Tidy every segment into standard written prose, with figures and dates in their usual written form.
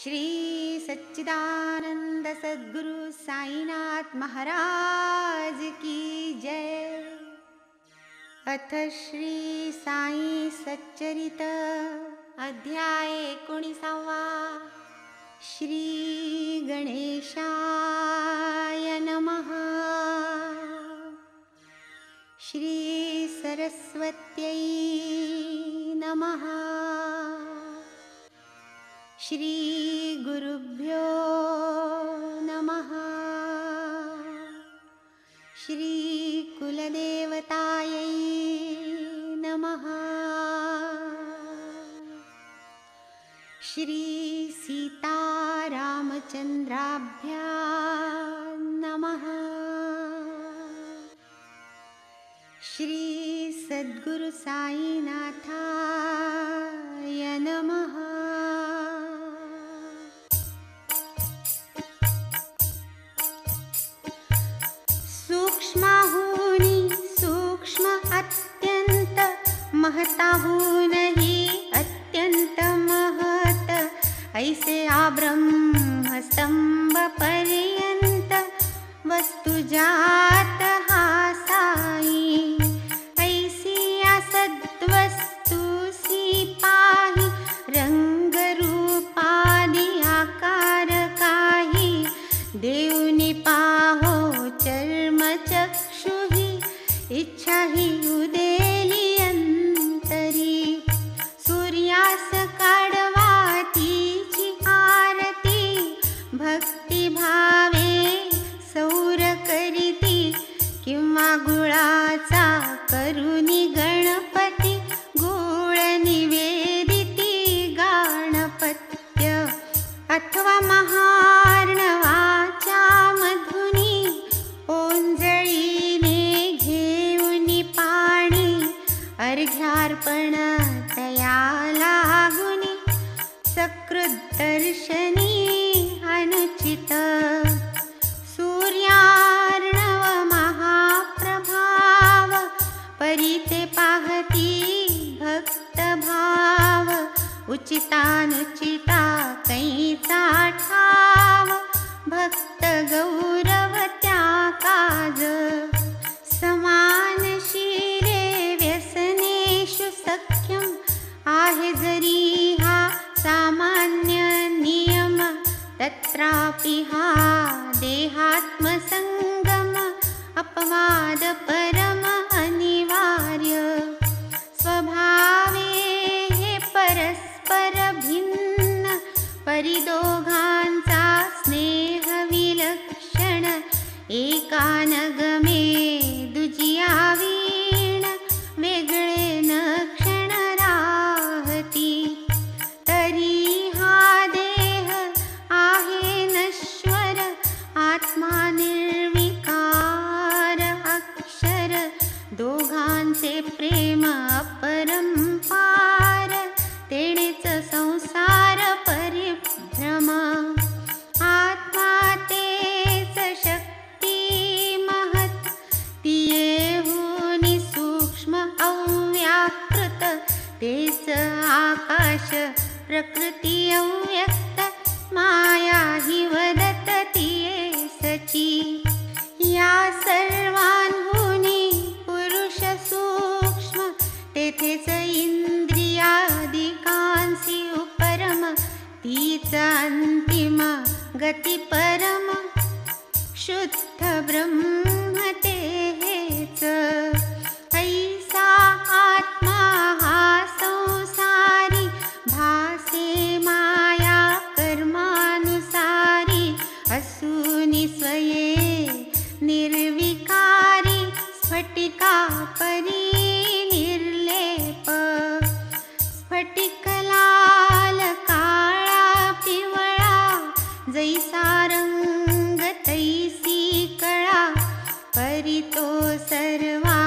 श्री सच्चिदानंद सद्गुरु साईनाथ महाराज की जय। अथ श्री साई सच्चरित अध्याय 19। श्री गणेशाय नमः। श्री सरस्वत्यै नमः। श्री गुरुभ्यो नमः। श्री कुलदेवतायै नमः। श्री सीतारामचन्द्राभ्यां नमः। श्री सद्गुरु साईनाथाय नमः। सूक्ष्माहुनी सूक्ष्म अत्यंत, महताहुनही अत्यंत महत, ऐसे आब्रह्म स्तंभ पर्यंत वस्तु जात हा साई। ऐसी असद्वस्तु सी पाही, रंग रूपादि आकार काही, देवनी पाहो चर्म चक्षुहि, इच्छा ही उदेली अंतरी। सूर्यास काढवा तिची आरती, भक्ती भावे सौर करीती, किंवा गुळाचा करुणी गणपती, गुळ निवेदिती गणपत्य। अथवा महार्णवाच्या मधुनी, ओंजळीने घेऊनी पाणी, अर्घ्यार्पण तया लागुनी, सकृद्दर्शनी अनुचित। सूर्यार्णव महाप्रभाव, परिते पाहती भक्तभाव, उचितानुचिता कैचा ठाव, भक्त गौरव त्या काज। समानशीले व्यसनेषु सख्यम, आहे जरी हा सामान्य नियम, तत्रापि हा देहात्मसंगम, अपवाद परम अनिवार्य। स्वभावे हे परस्पर भिन्न, परिदोघांचा स्नेह विलक्षण, एकानगमे दुजिया वीण, वेगळे न क्षण राहती। तरी हा देह आहे नश्वर, आत्मा निर्विकार अक्षर, दोघांचे प्रेम अपरंपार, तेणेच संसार परिभ्रम। आत्मा तेच शक्ती महत, ती येहूनी सूक्ष्म अव्याकृत, तेच आकाश प्रकृती अव्यक्त, माया ही वदत तियेसची। या सर्वांहुनी पुरुष सूक्ष्म, तेथेच इंद्रियादिकांसी उपरम, तीच अंतिम गती परम, शुद्ध ब्रह्म तेच। ऐसा आत्मा हा संसारी, भासे माया कर्मानुसारी, असूनी स्वये निर्विकारी, स्फटिका परी निर्लेप। स्फटिक लाल काळा पिवळा, जैसा रंग तैसी कळा, परी तो सर्वा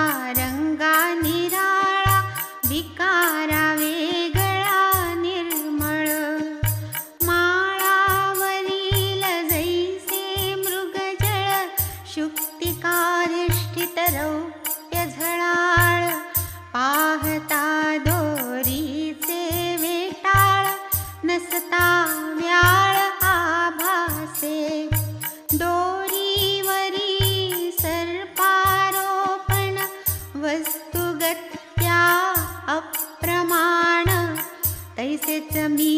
तैसेच मी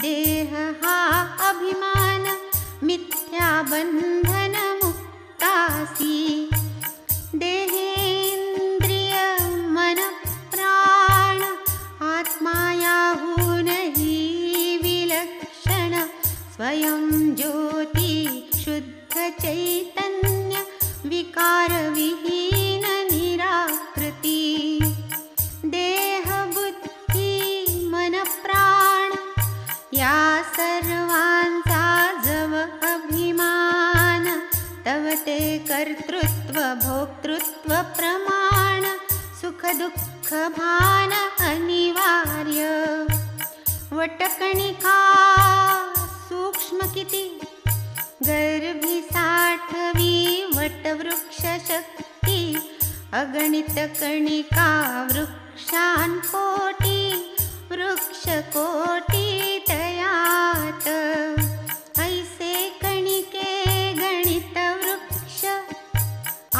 देह हा अभिमान मिथ्या बंधन मुक्तासी देहेंद्रिय मन प्राण आत्मायाहून ही विलक्षण स्वयं ज्योति शुद्ध चैतन्य विकार विहीन निराकृती देह बुद्धी मन प्राण या सर्वांचा जव अभिमान तव ते कर्तृत्व भोक्तृत्व प्रमाण सुख दुःख भान अनिवार्य वटकणिका सूक्ष्म किती गर्भी साठवी वटवृक्ष शक्ती अगणित कणिका वृक्षान कोटी वृक्ष कोटी तयात ऐसे कणिके गणित वृक्ष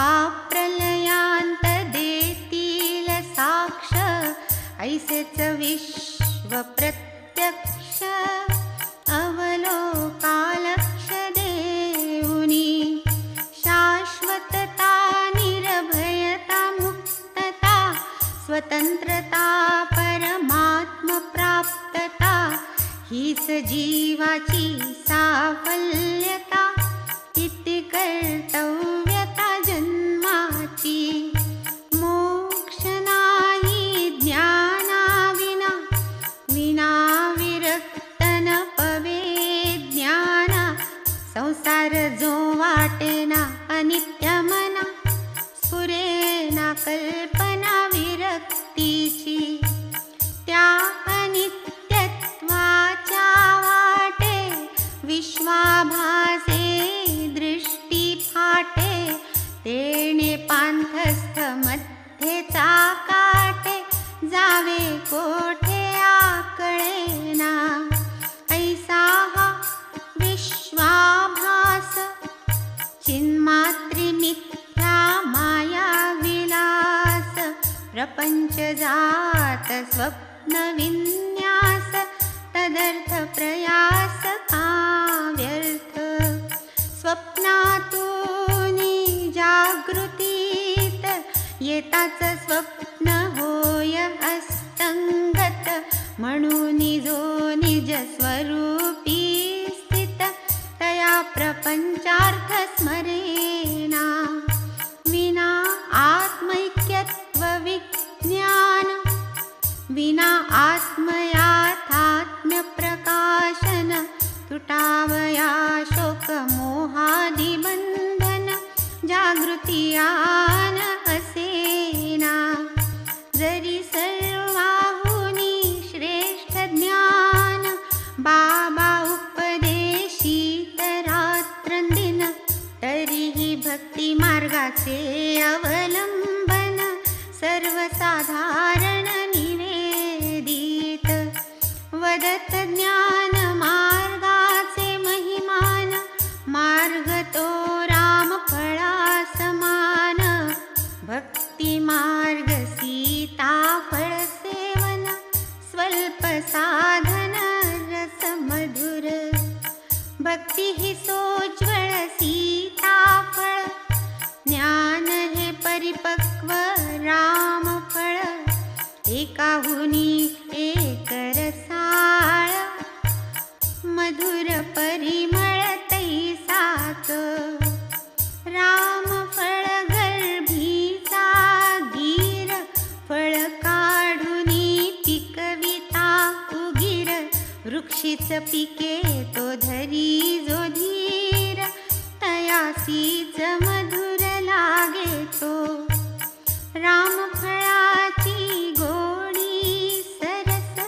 आप्रलयांत देतील साक्ष ऐसेच विश्व प्रत्यक्ष अवलोकालक्ष देऊनी शाश्वतता निर्भयता मुक्तता स्वतंत्रता परमात्म प्राप्तता हीच जीवाची साफल्यता इति कर्तव्यता जन्माची मोक्ष नाही ज्ञानाविना विना विरक्तन पवे ज्ञाना संसार जो वाटेना अनित्य मना स्फुरेना कल्पना विरक्तीची त्या अनित्यत्वाच्या वाटे विश्वाभासे दृष्टी फाटे तेणे पांथस्थ मध्येचा काटे जावे कोठे आकळेना ऐसा हा विश्वाभास चिन्मात्री मिथ्या माया विलास प्रपंच जात स्वप्न विन्यास तदर्थ प्रयास का व्यर्थ स्वप्नातूनी जागृतीत येताच स्वप्न होय अस्तंगत म्हणून जो निज स्वरूपी स्थित तया प्रपंचार्थ स्मरेना विना आत्मैक्यत्व विज्ञान विना आत्मयाथात्म्य प्रकाशन तुटावया शोक मोहादि बंधन जागृतियान असेना जरी सर्वाहुनी श्रेष्ठ ज्ञान बाबा उपदेशित रात्रंदिन तरीही भक्ती मार्गाचे अवलंबन सर्वसाधारण निवेदित वदत ज्ञान मार्गाचे महिमान मार्ग तो राम फळा समान भक्ती मार्ग सीता फळ सेवन स्वल्प साधन रस मधुर भक्ती ही सोज्वळ सीता फळ ज्ञान हे परिपक्व राम फळ एकाहुनी एक रसाळ मधुर परिमळ तैसाच राम फळ गर्भीचा गीर फळ काढुनी पिकविता उगीर वृक्षीच पिके तो धरी जो धीर तयासीच मधुर लागे तो रामफळाची गोडी सरस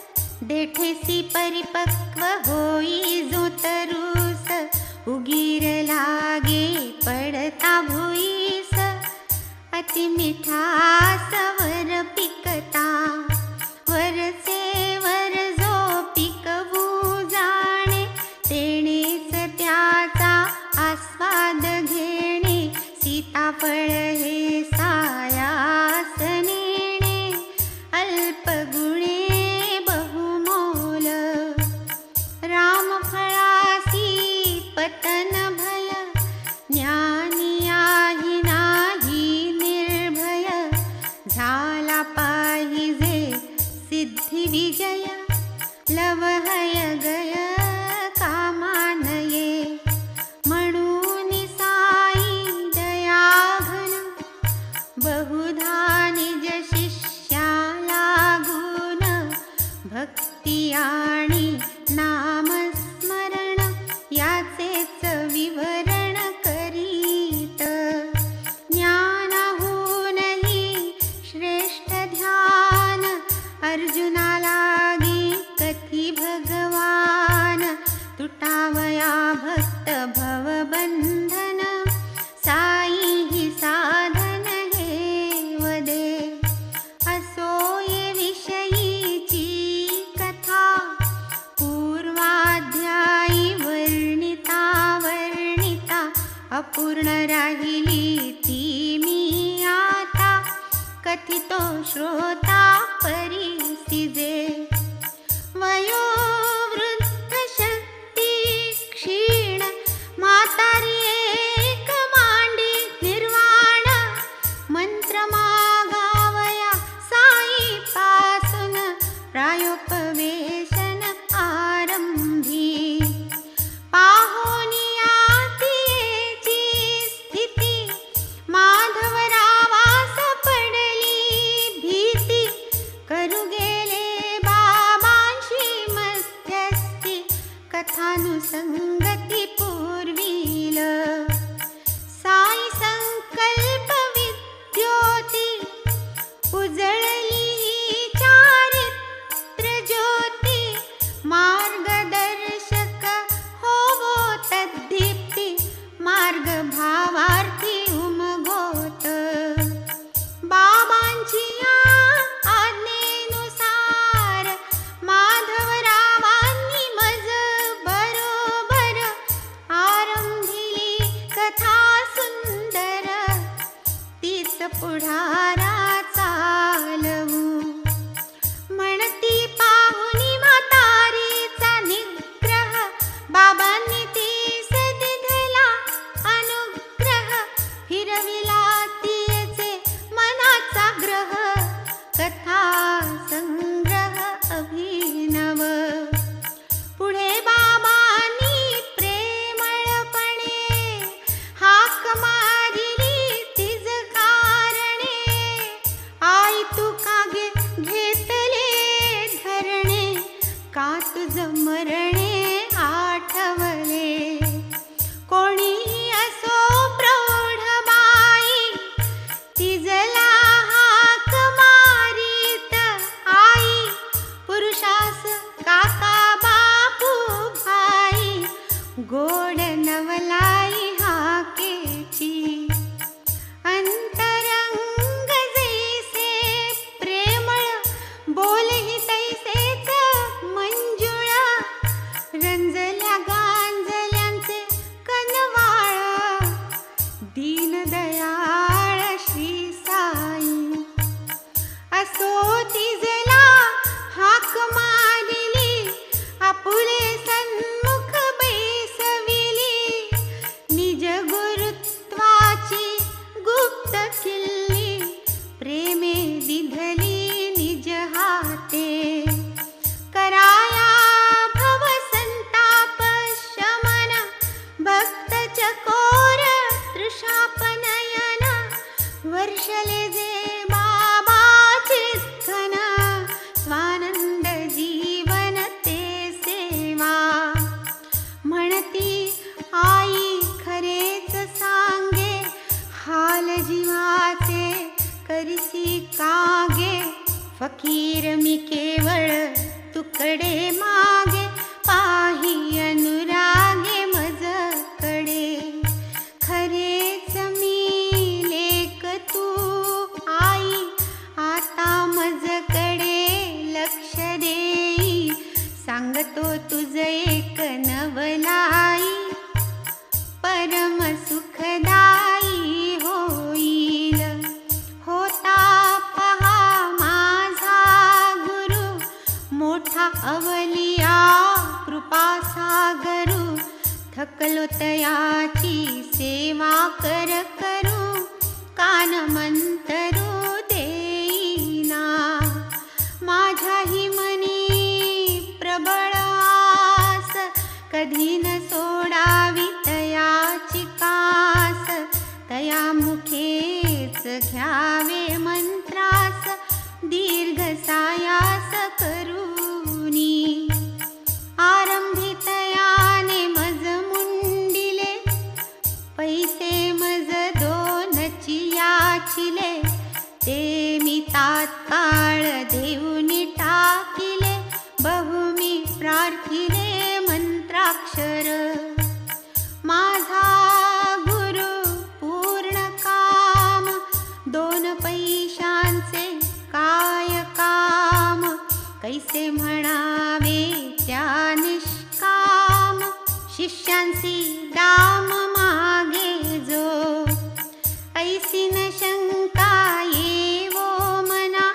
देठेसी परिपक्व होई जो तरुस उगीर लागे पडता भुईस अति मिठास वर पिकता वरचे वर जो पिकवू जाणे तेणेच त्याचा आस्वाद घेणे सीताफळ हे सायास नेणे अल्प गुणे बहुमोल विजय लवहय गय कामानये म्हणून साई दयाघन बहुधा निज शिष्या लागून भक्ती आणि नामस्मरण याचेच विवरण करीत ज्ञानाहूनही श्रेष्ठ ध्यान अर्जुना लागी कथी भगवान तुटावया भक्त भवबंधन साई ही साधन हे वदे असोये विषयीची कथा पूर्वाध्यायी वर्णिता अपूर्ण राहिली ती मी आता कथितो श्रोता परिसिजे वयोवृद्ध शक्ती क्षीण म्हातारी एक मांडी निर्वाण मंत्र मागावया साई पासून प्रायोपवेशन आरंभी पाहोनिया तिची स्थिती माधवरावास पडली भीती करू गेले बाबांशी मध्यस्थी कथानुसंगती पूर्वील साई संकल्प विद्योती उजळली चारित्र ज्योती मार्गदर्शक होवो तद्दीप्ती मार्ग भावार्थी उमगोत बाबांची आज्ञेनुसार माधवरावांनी मज बरोबर आरंभिली कथा सुंदर तीच पुढारा चालवू म्हणती पाहुनी म्हातारीचा निग्रह बाबांनी तीस दिधला अनुग्रह फिरविला तिचे मनाचा ग्रह कथा संग्रह अभिनव पुढे बाबांनी प्रेमळपणे हाक मारिली तिज कारणे आई तू कागे घेतले धरणे का तुझ मरणे आठवले कोणी असो प्रौढ बाई तिजला हाक मारीत आई पुरुषास काका बापू भाई गोड नवलाई हाकेची अंतरंग जैसे प्रेमळ बोलही तैसेच मंजुळ रंजल्या गांजल्यांचे कनवाळ दीनदयाळ श्री साई असो तिजला हाक मारिली आपुले सन्मुख बैसविली निज गुरुत्वाची गुप्त किल्ली प्रेमे दिधली निज हाते कराया भव संताप शमन भक्त चकोर तृषापनयन वर्षले जे बाबाचे घन स्वानंद जीवन ते सेवा म्हणती आई खरेच सांगे हाल जीवाचे करिसी कागे फकीर मी केवळ तुकडे मागे पाही अनुरागे मजकडे खरेच मी लेक तू आई आता मजकडे लक्ष देई सांगतो तुझ एक नवलाई परम सुखदाई होईल होता पहा माझा गुरु मोठा अवलिया कृपा सागरू थकलो तयाची सेवा करू कान मंतरू देईना माझ्याही मनी साक्षर. माझा गुरु पूर्ण काम, 2 पैशांचे काय काम. कैसे म्हणावे त्या निष्काम, शिष्यांसी दाम मागे जो. ऐसी न शंका येवो मना,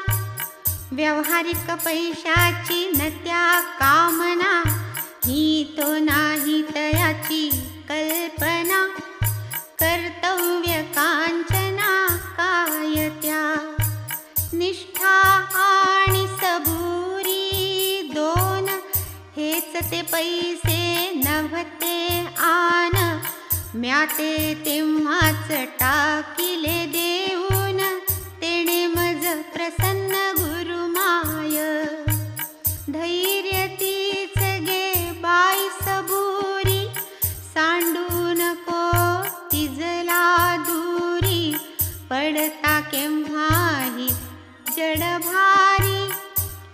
व्यावहारिक पैशाची न त्या कामना. ही तो नाही तयाची कल्पना, कर्तव्य कांचना काय त्या. निष्ठा आणि सबुरी 2, हेच ते पैसे नव्हते आन. म्याते तेव्हाच टाकिले देऊन, तेणे मज प्रसन्न गुरुमाय. धैर्य तीच गे बाई सबुरी, सांडू नको तिजला दूरी. पडता केव्हाही जड भारी,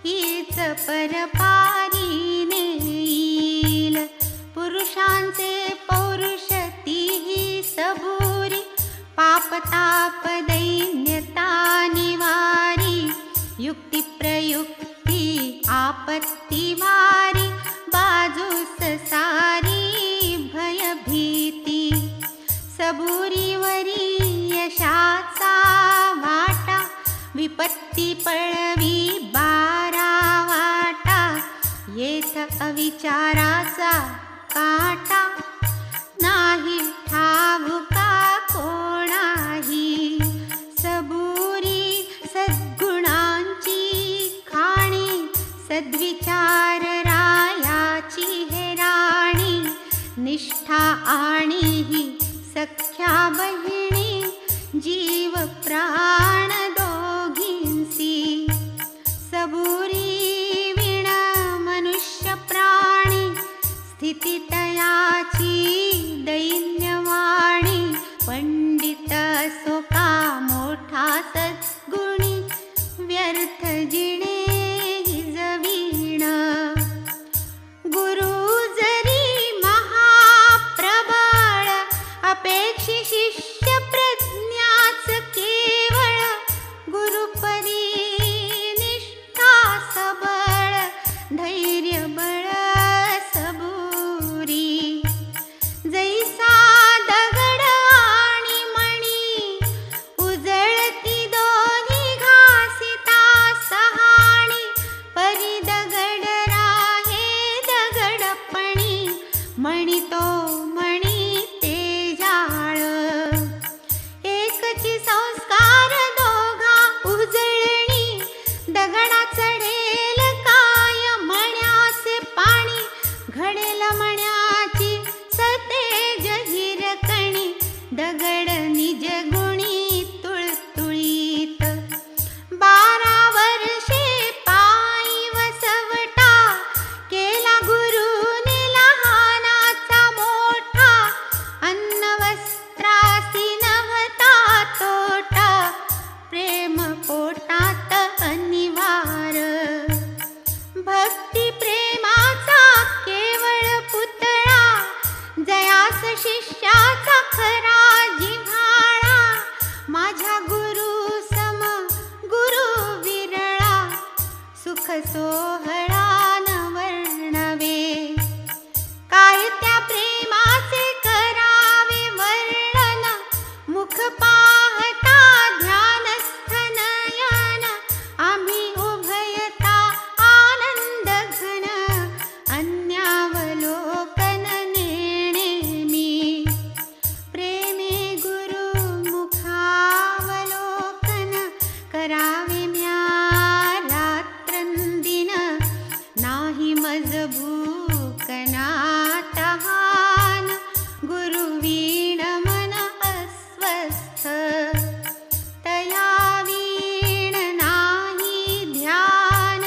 हीच परपारी नेईल. पुरुषांचे पौरुष तीही सबुरी, पापताप दैन्यता निवारी. युक्ती प्रयुक्ती आपत्ती वारी, बाजूस सारी भयभीती. सबुरीवरी यशाचा वाटा, विपत्ती पळवी 12 वाटा. येथ अविचाराचा काटा, नाही ठाऊका कोणाही. सबुरी सद्गुणांची खाणी, सद्विचार रायाची हे राणी. निष्ठा आणि ही सख्या बहिणी, जीव प्राण दोघींसी. सबुरी विण मनुष्य प्राणी, स्थिती तयाची दैन्यवाणी. पंडित असो का मोठा सद्गुणी, व्यर्थ जिणे हिजवीण. गुरु जरी महाप्रबळ, अपेक्षी शिष्य प्रज्ञाच केवळ. गुरुपरी निष्ठा सबळ, धैर्य बळ सबुरी. जैसा दगड आणि मणी, उजळती दोन्ही घासिता सहाणी. परी दगड राहे दगडपणी, मणी तो मणी ते जाळ. एकची संस्कार दोघा उजळणी, दगडा चढेल काय मण्याचे पाणी. घडेल मण्याची सतेज हिरकणी, दगड निज गुणी तुळतुळीत. 12 वर्षे पायी वसवटा, केला गुरुने लहानाचा मोठा. अन्न वस्त्रासी नव्हता तोटा, प्रेम पोटात अनिवार. भक्ती प्रेमाचा केवळ पुतळा, जयास शिष्याचा खरा जिव्हाळा. माझ्या गुरु सम गुरु विरळा, सुख सोहळा न वर्णवे. काय त्या प्रेमाचे करावे वर्णन, मुख पाहता ध्यानस्थ नयन. आम्ही उभयता आनंद घन, अन्यावलोकन नेणेमी. प्रेमे गुरु मुखावलोकन, करावे म्या रात्रंदिन. नाही मज भूक ना तहान, गुरु वीण मन अस्वस्थ. तया वीण नाही ध्यान,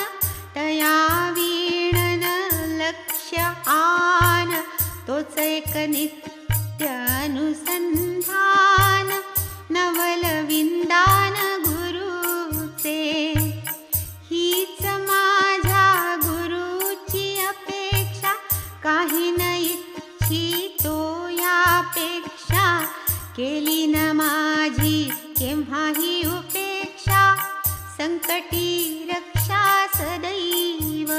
तया वीण न लक्ष्य आन. तोच एक नित्य अनुसंधान, नवल विंदान गुरुचे. हीच माझ्या गुरुची अपेक्षा, काही न केली न माझी केव्हाही उपेक्षा, संकटी रक्षा सदैव.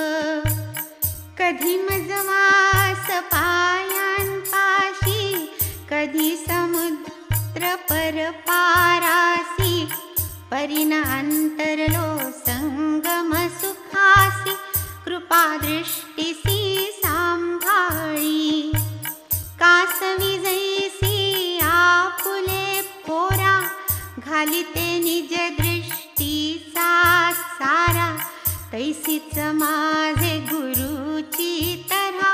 कधी मजवास पायांपाशी, कधी समुद्र परपारासी, परिण अंतरलो संगम सुखासी, कृपा दृष्टीसी सांभाळी. कासवी जैसी आपुले पोरा, घालिते निज दृष्टीचा सारा. तैसीच माझे गुरुची तऱ्हा,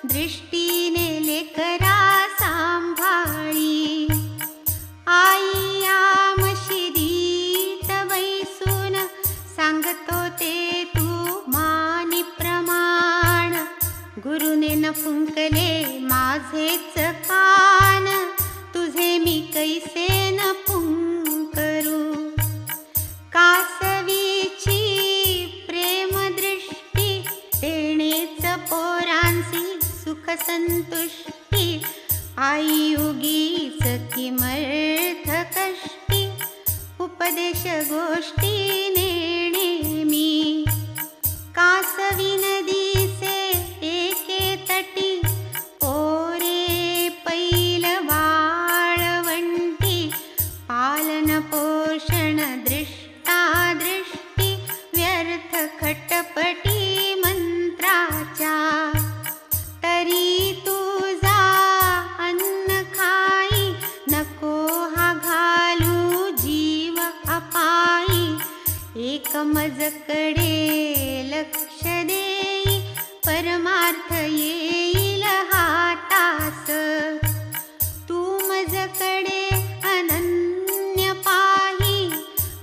दृष्टीने लेकरा सांभाळी. आई यामशी दीत बैसून, सांगतो ते तू मानी प्रमाण. गुरुने न फुंकले माझेच कान, तुझे मी कैसे न फुंकरू. कासवीची प्रेमदृष्टी, तेणेच पोरांसी सुख संतुष्टी. आई उगीच किमर्थ कष्टी, उपदेश गोष्टी नेणे मी. कासवी नदीचे एके तटी, पोरे पैल वाळवंटी. पालन पोषण दृष्टा दृष्टी, व्यर्थ खटपटी मंत्राच्या. तरी तुझा अन्न खाई, नको हा घालू जीव अपाई. एक मजकडे लक्ष देई, परमार्थ येईल हातास. तू मजकडे अनन्य पाही,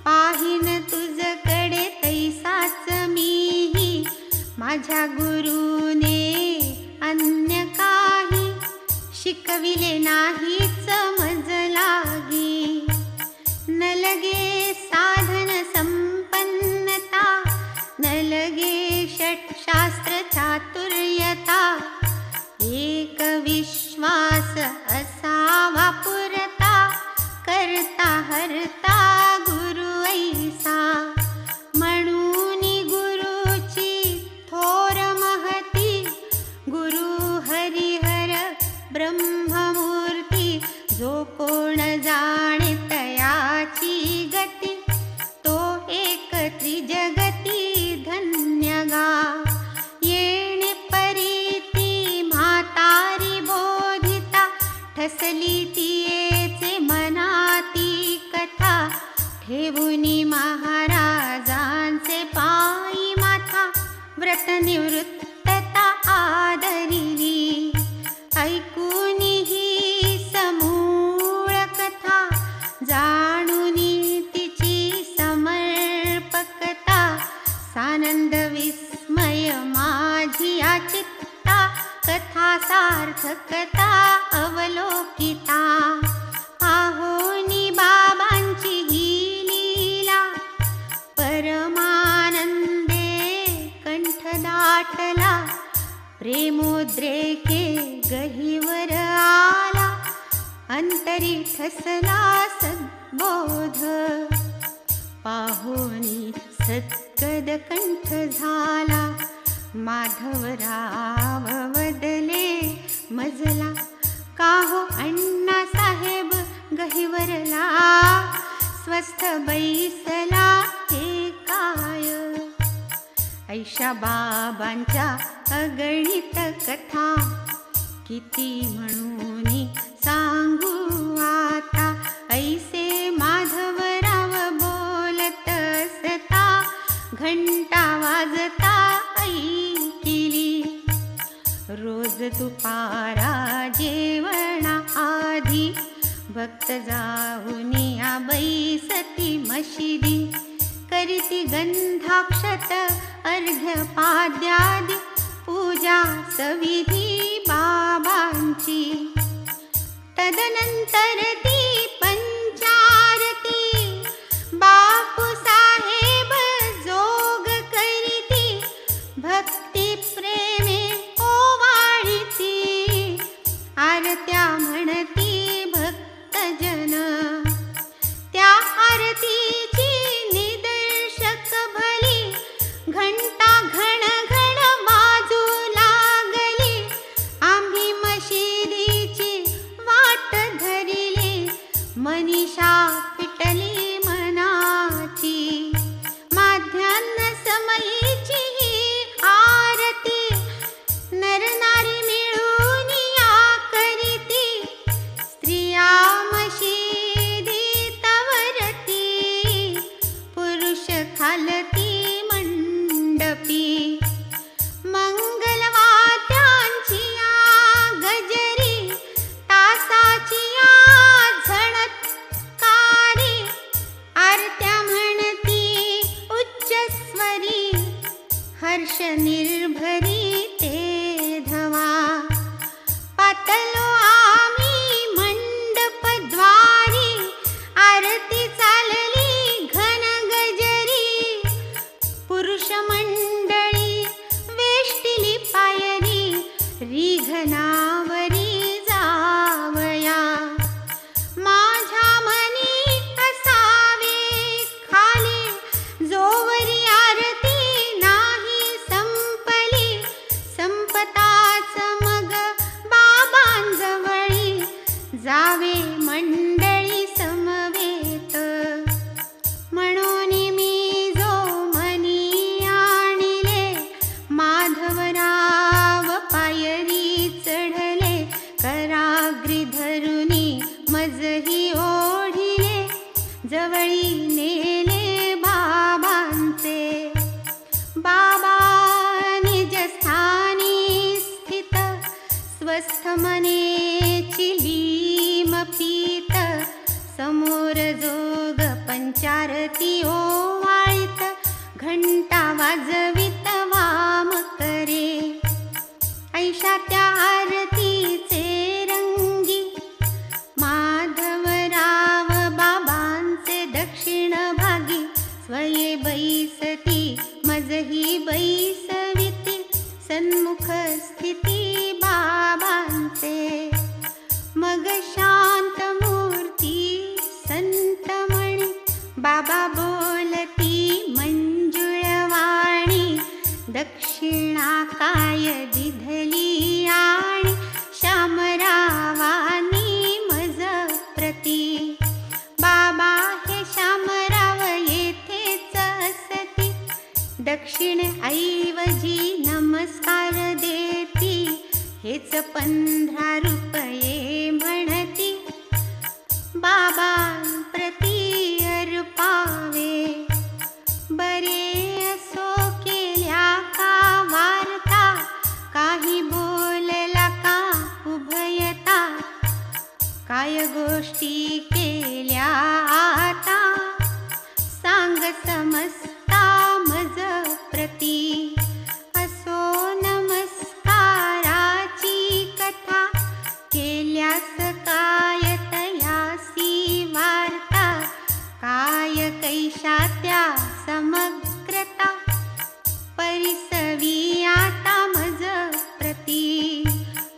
पाहीन तुझकडे तैसाच मीही. माझ्या गुरुने अन्य काही, शिकविले नाहीच मज लागी. न लगे साधन संपन्नता, न लगे षट्शास्त्र चातुर्यता. एक विश्वास असावा पुरता, करता हरता गुरु ऐसा. म्हणून गुरुची थोर महती, गुरु हरिहर ब्रह्ममूर्ती. जो कोण जाणे तयाची गती, तो एक त्रिजगती धन्य गा. येणे परीती म्हातारी बोधिता, ठसली तियेचे मनाती कथा. ठेवुनी महाराजांचे पायी माथा, व्रत निवृत्तता आदरिली. ऐकूनी ही समूळ कथा, जाणूनी तिची समर्पकता. सानंद विस्मय माझी या चित्ता, कथा सार्थकता अवलोकिता. पाहोनी बाबांची ही लीला, परमानंदे कंठ दाटला. प्रेमोद्रेके गहिवर आला, अंतरी ठसला सद्बोध. पाहोनी सद्गद कंठ झाला, माधवराव वदले मजला. काहो अण्णा साहेब गहिवरला, स्वस्थ बैसला हे काय. ऐशा बाबांच्या अगणित कथा, किती म्हणूनी सांगू आता. ऐसे माधवराव बोलत असता, घंटा वाजता ऐकिली. रोज दुपारा जेवणा आधी, भक्त जाऊनी या बैसती मशिदी. करीती गंधाक्षत अर्घ्यपाद्यादि, पूजा सविधी बाबांची. तदनंतर ती पंचारती, बापू साहेब जोग करीती. भक्ती प्रेमे ओवाळीती, आरत्या म्हणती भक्त माधवराव पायरी चढले, कराग्री धरुनी मजही ओढिले, जवळी नेले बाबांचे. बाबा निज स्थानी स्थित, स्वस्थ मने चिलीम पीत, समोर जोग पंचारती ओवाळीत, घंटा वाजवित वाम करे. ऐशा त्या आरतीचे रंगी, माधवराव बाबांचे दक्षिण भागी, स्वये बैसती मजही बैसविती, सन्मुख स्थिती बाबांचे. मग शांत मूर्ती संतमणी, बाबा बोलती मंजुळवाणी, दक्षिणा काय दिधली आणि, श्यामरावानी मज प्रती. बाबा हे श्यामराव येथेच असती, दक्षिण ऐवजी नमस्कार देती, हेच 15 रुपये म्हणती, बाबा प्रती अर्पावे. बरे असो केल्या का वार्ता, काही बोलला का उभयता, काय गोष्टी केल्या आता, सांग समजता मज प्रती. असो नमस्काराची कथा, केल्यास काय तयासी वार्ता, काय कैशा त्या समग्रता, परिसवी आता मज प्रती.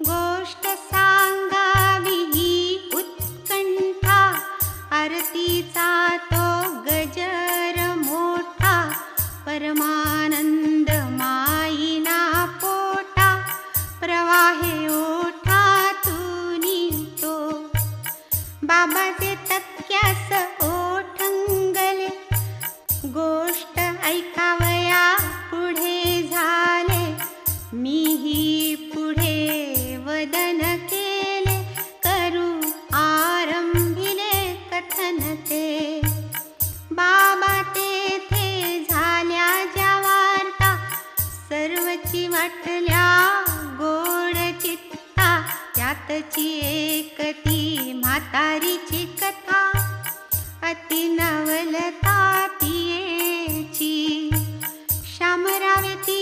गोष्ट सांगावी ही उत्कंठा, आरतीचा तो गजर मोठा, परमानंद माईना पोटा, प्रवाहे ओठातूनी तो. बाबाचे तक्क्यास ओठंगले, गोष्ट ऐकावया पुढे झाले, मीही पुढे वदन केले, करू आरंभिले कथन ते. बाबा तेथे झाल्या ज्या वार्ता, सर्वची वाटल्या गोड चित्ता, त्यातची एक ती म्हातारीची कथा, अति नवलता तियेची. श्यामरावे ती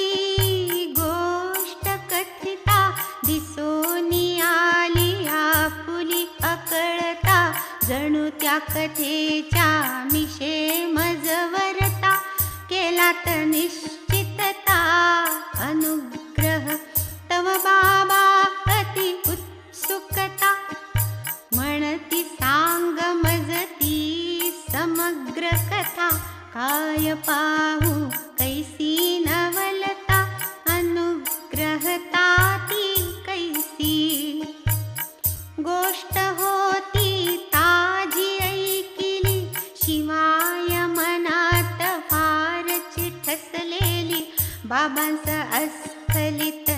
गोष्ट कथिता, दिसोनी आली आपुली अकळता, जणू त्या कथेच्या मिशे मजवरता, केलात निश्चितता अनुग्रह, तव बाबा अति उत्सुकता, म्हणती सांग मजती समग्र कथा, काय पाहू कैसी नवलता, अनुग्रहता ती कैसी. गोष्ट होती ताजी ऐकिली, शिवाय मनात फारची ठसलेली, बाबांचं अस्खलित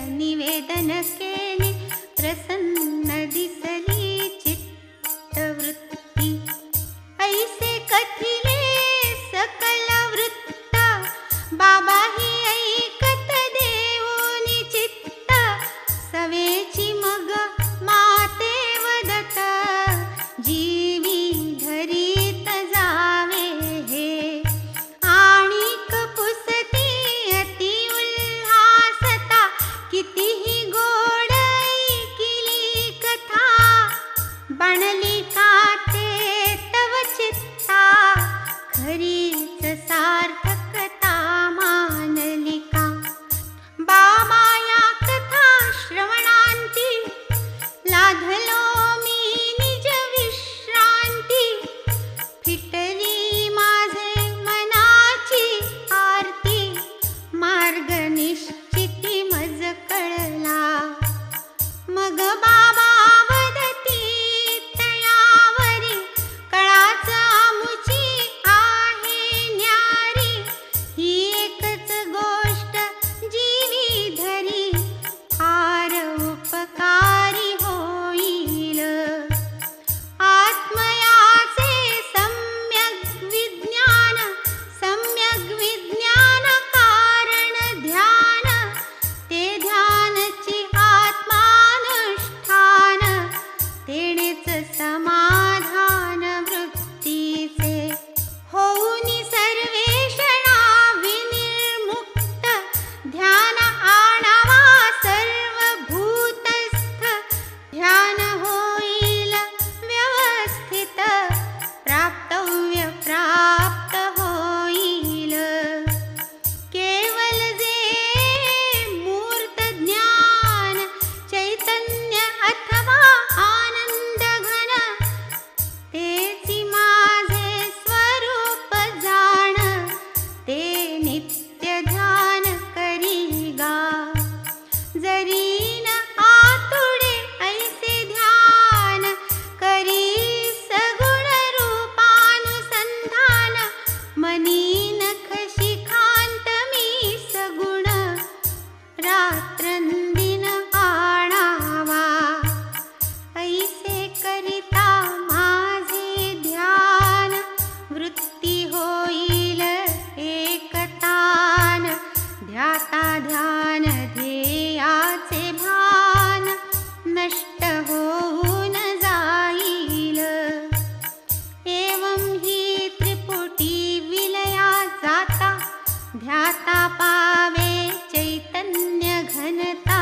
घनता,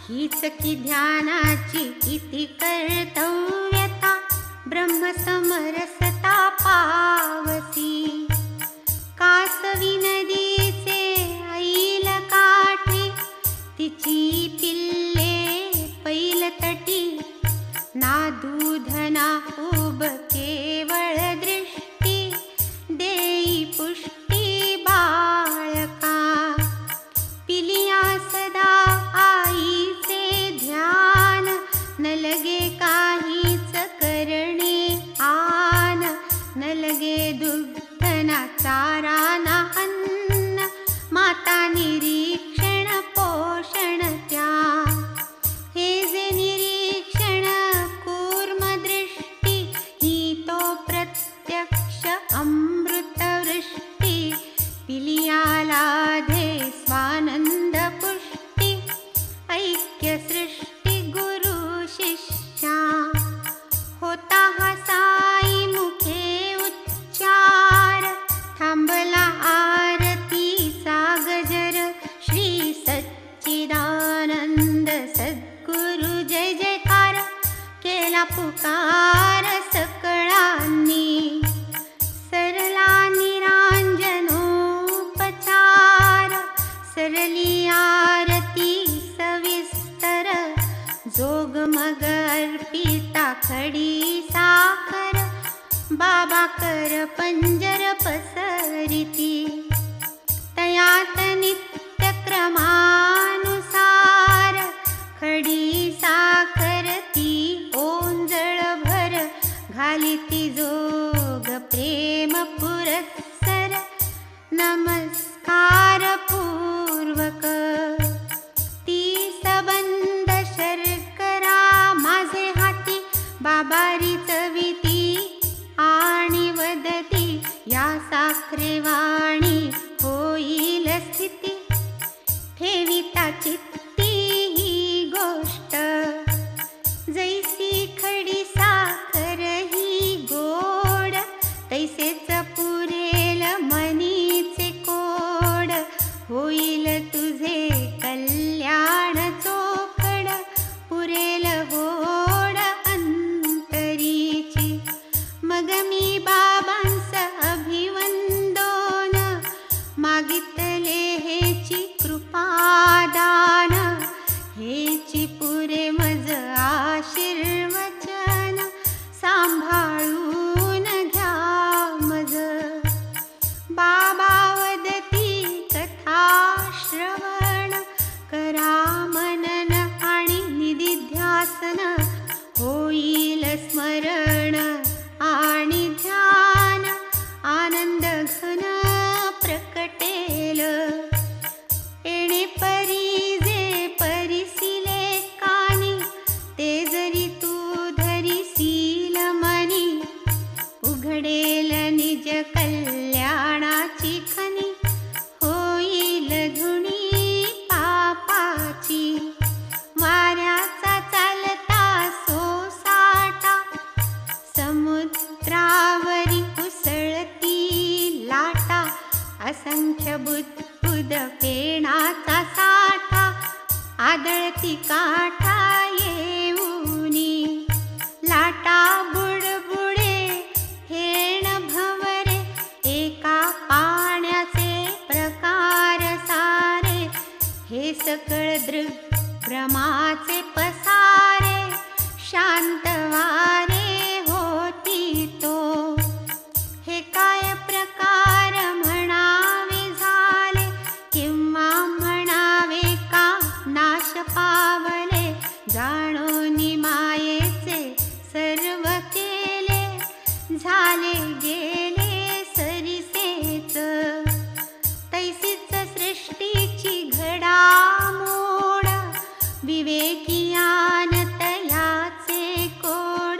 हीच की ध्यानाची किती कर्तव्यता, ब्रह्मसमरसता पावसी. कासवी नदीचे ऐल काठी, तिची पिल्ले पैलतटी, ना दूध ना उब केवळ दृष्टी, देई पुष्टी बाळका. पिलिया सदा आईचे ध्यान, न लगे काहीच करणे आन, न लगे दुग्ध ना चारा ना अन्न, माता निरीक्षण पोषण त्या. हे जे निरीक्षण कूर्मदृष्टी, ही तो प्रत्यक्ष अमृतवृष्टी. पिलियाला धे स्वानंद पुष्टी, ऐक्य सृष्टी गुरु शिष्या. होता हा साई मुखे उच्चार, थांबला आरतीचा गजर. श्री सच्चिदानंद सद्गुरु जय जयकार, केला पुकार सकळांनी. सरला निरांजनोपचार, सरली आरती सविस्तर. जोग मग अर्पिता खडी साखर, बाबा कर पंजर पसरिती. तयात नित्य क्रमानुसार, खडी साखर ती ओंजळ भर. घालिती जोग प्रेम पुरस्सर, नमस्कार पूर्वक. ती सबंध शर्करा माझे हाती, बाबारी चविती आणि वदती. या साखरेवाणी होईल स्थिती, ठेविता चित्ती ही गोष्ट. जैसी खडी साखर ही गोड, तैसेच पुरेल मनीचे कोड. होईल तुझे कल्याण चोखड, पुरेल होड अंतरीची. मग मी बाबांस अभिवंदोन, मागितले हेची कृपादान. हेची पुरे मज आशीर्वचन, सांभाळून घ्या मज. बाबा वदती कथा श्रवण, करा मनन आणि निधिध्यासन. होईल स्मरण आणि ध्यान, आनंद घन प्रकटेल. येणे परी जे परिसिले कानी, ते जरी तू धरिसील मनी. उघडेल निज कल्याणाची खनी, होईल धुणी पापाची. वाऱ्याचा चालता सोसाटा, समुद्रावरी उसळती लाटा. असंख्य बुद्बुद पेणाचा साठा, आदळती काठा येऊनी. लाटा बुडबुडे फेण भंवरे, एका पाण्याचे प्रकार सारे. हे सकळ दृग भ्रमाचे पसारे, शांत वारे होती तो. हे काय प्रकार म्हणावे झाले, किंवा म्हणावे का नाश पावले. जाणोनी मायेचे सर्व केले, झाले गेले सरिसेच. तैसीच सृष्टीची घडामोड, विवेकियान तयाचे कोड.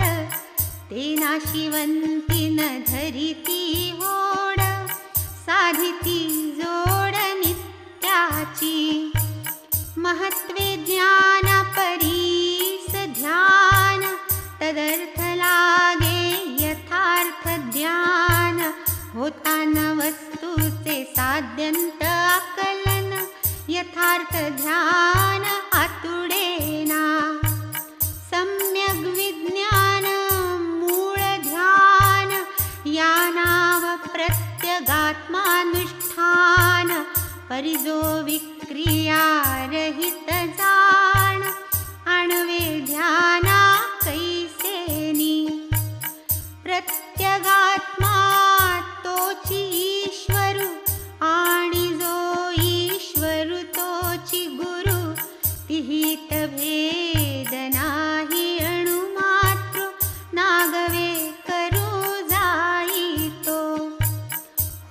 ते नाशिवंती न धरिती होड, साधिती जोड नित्याची. महत्वे ज्ञान परीस ध्यान, तदर्थ लागे यथार्थ ध्यान. होता न वस्तूचे साध्यंत आकलन, यथा यथार्थ ध्यान आतुडेना सम्यग् विज्ञान मूळ ध्यान या नाव प्रत्यगात्मानुष्ठान परिजो विक्रिया रहित जाण आणवे ध्याना कैसेनी प्रत्यगात्मा तोची ईश्वरु आणि जो ईश्वरु तोची गुरु तिहित भेद नाही अणुमात्र नागवे करू जाई तो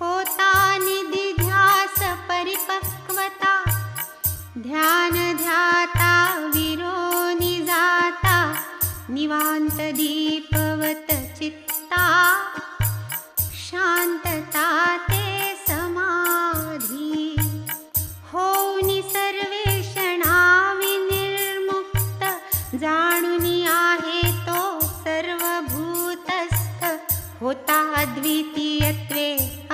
होता निधी ध्यास परिपक्वता ध्यान ध्याता विरोनी जाता निवांत दीपवत चित्ता शांतता ते समाधी होऊनी सर्वेषणा विनिर्मुक्त जाणुनी आहे तो सर्वभूतस्थ होता अद्वितीयत्वे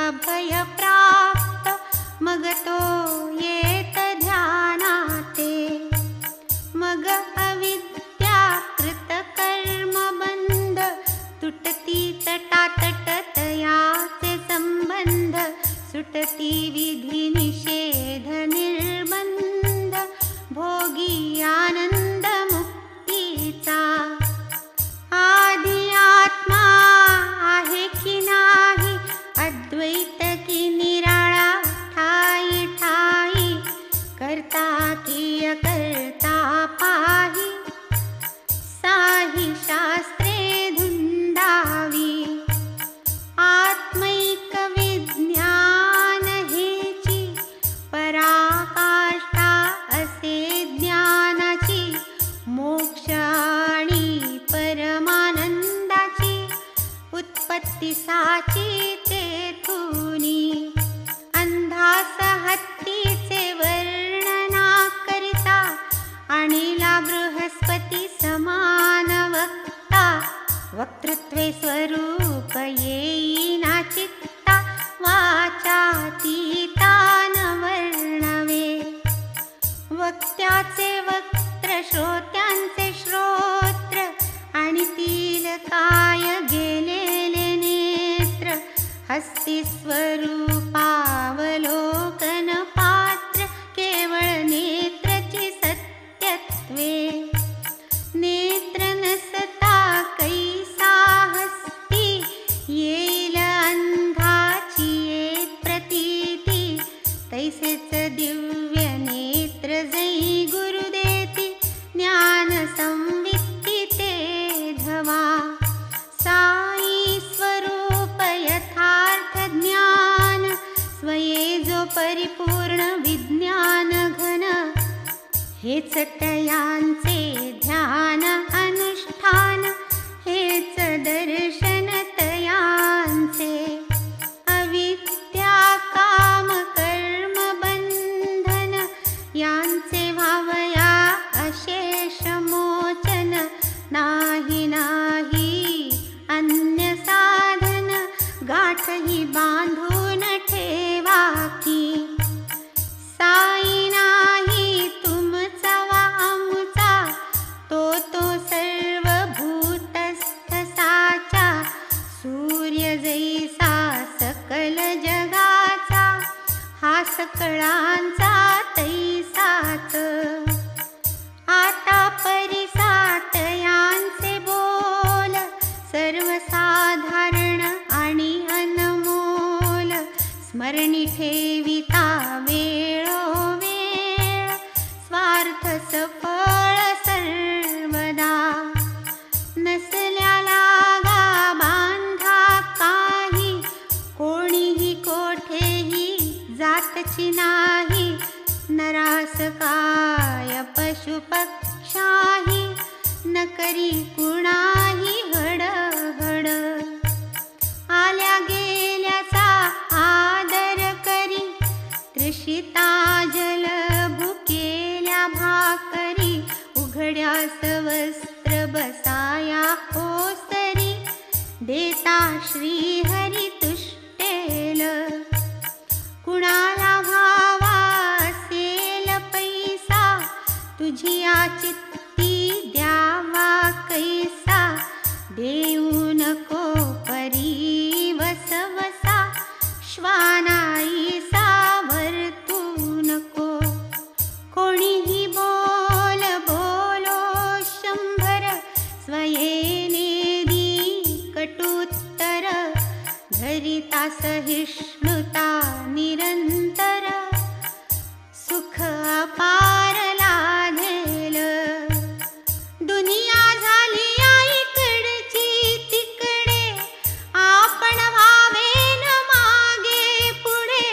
अभय प्राप्त मग तो येत ध्यानाते मग अविद्याकृत कर्मबंध तुटती तटातटतयाचे संबंध सुटती विधी निषेध निर्बंध भोगी आनंद मुक्तीचा आदि आत्मा आहे की नाही अद्वैत की निराळा ठाई ठाई करता की अकर्ता पाही साही शास्त्रे धुंडावी आत्मैक विज्ञान हेची पराकाष्ठा असे ज्ञानाची मोक्ष आणि परमानंदाची उत्पत्ती साची तेथुनी अंधास हत्तीचे वर्णना करिता आणिला बृहस्पती समान वक्ता वक्तृत्वे स्वरूप येईना चित्ता वाचातीता न वर्णवे वक्त्याचे वक्त्र श्रोत्यांचे श्रोत्र आणि तील काय गेलेले नेत्र हस्ती स्वरूपावलोकन पात्र केवळ नेत्रची सत्यत्वे नेत्र नसता कैसा हस्ती येईल अंधाची येत प्रतीती तैसेच दिव्य नेत्र जै गुरुदेती ज्ञान संवित्ती ते धवा साई स्वरूप यथार्थ ज्ञान स्वये जो परिपूर्ण विज्ञान घन हेच तयांचे ध्यान अनुष्ठान हेच दर्शन तयांचे अविद्या काम कर्म बंधन यांचे व्हावया अशेष मोचन नाही नाही अन्य साधन गाठही बांधून ठेवा की साई नाही तुमचा वा आमुचा तो सर्व भूतस्थ साचा सूर्य जैसा सकल जगाचा हा सकळांचा तैसाच आता परिसात यांचे बोल सर्वसाधारण आणि अनमोल स्मरणी ठेविता वेळोवेळ स्वार्थ सफळ सर्वदा नसल्या लागा बांधा काही कोणीही कोठेही जातची नाही नरास काय पशुपक्षाही न करी कुणाही हडहड आल्या गेल्याचा आदर करी तृषिता जल भुकेल्या भाकरी उघड्यास वस्त्र बसाया ओसरी देता श्रीहरी तुष्टेल कुणाला भावा असेल तुझिया चित्ती द्यावा कैसा, देऊ नको परी वसवसा, श्वानाईसा वर्तू नको. कोणीही बोल बोलो शंभर, स्वयेने दी कटुत्तर, धरिता सहिष्णुता निरंतर, सुख अपार लाधेल. दुनिया झाली इकडची तिकडे, आपण व्हावे न मागे पुढे,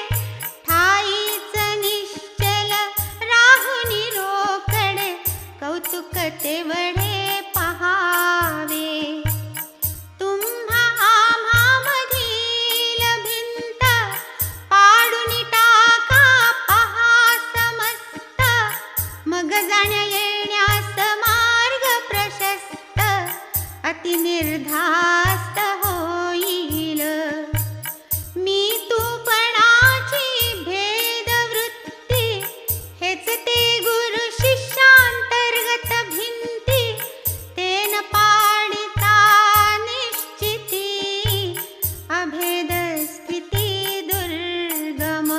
ठाईच निश्चल राहुनी रोकडे, कौतुक तेवढे पहावे. तुम्हा आम्हा मधील भिंत, पाडून टाका पहा समस्त, मग जाण्या येण्यास मार्ग प्रशस्त, अति निर्धास्त होईल. मी तूपणाची भेदवृत्ती, हेच ते गुरु शिष्यांतर्गत भिंती, तेन पाडिता निश्चिती, अभेद स्थिती दुर्गम.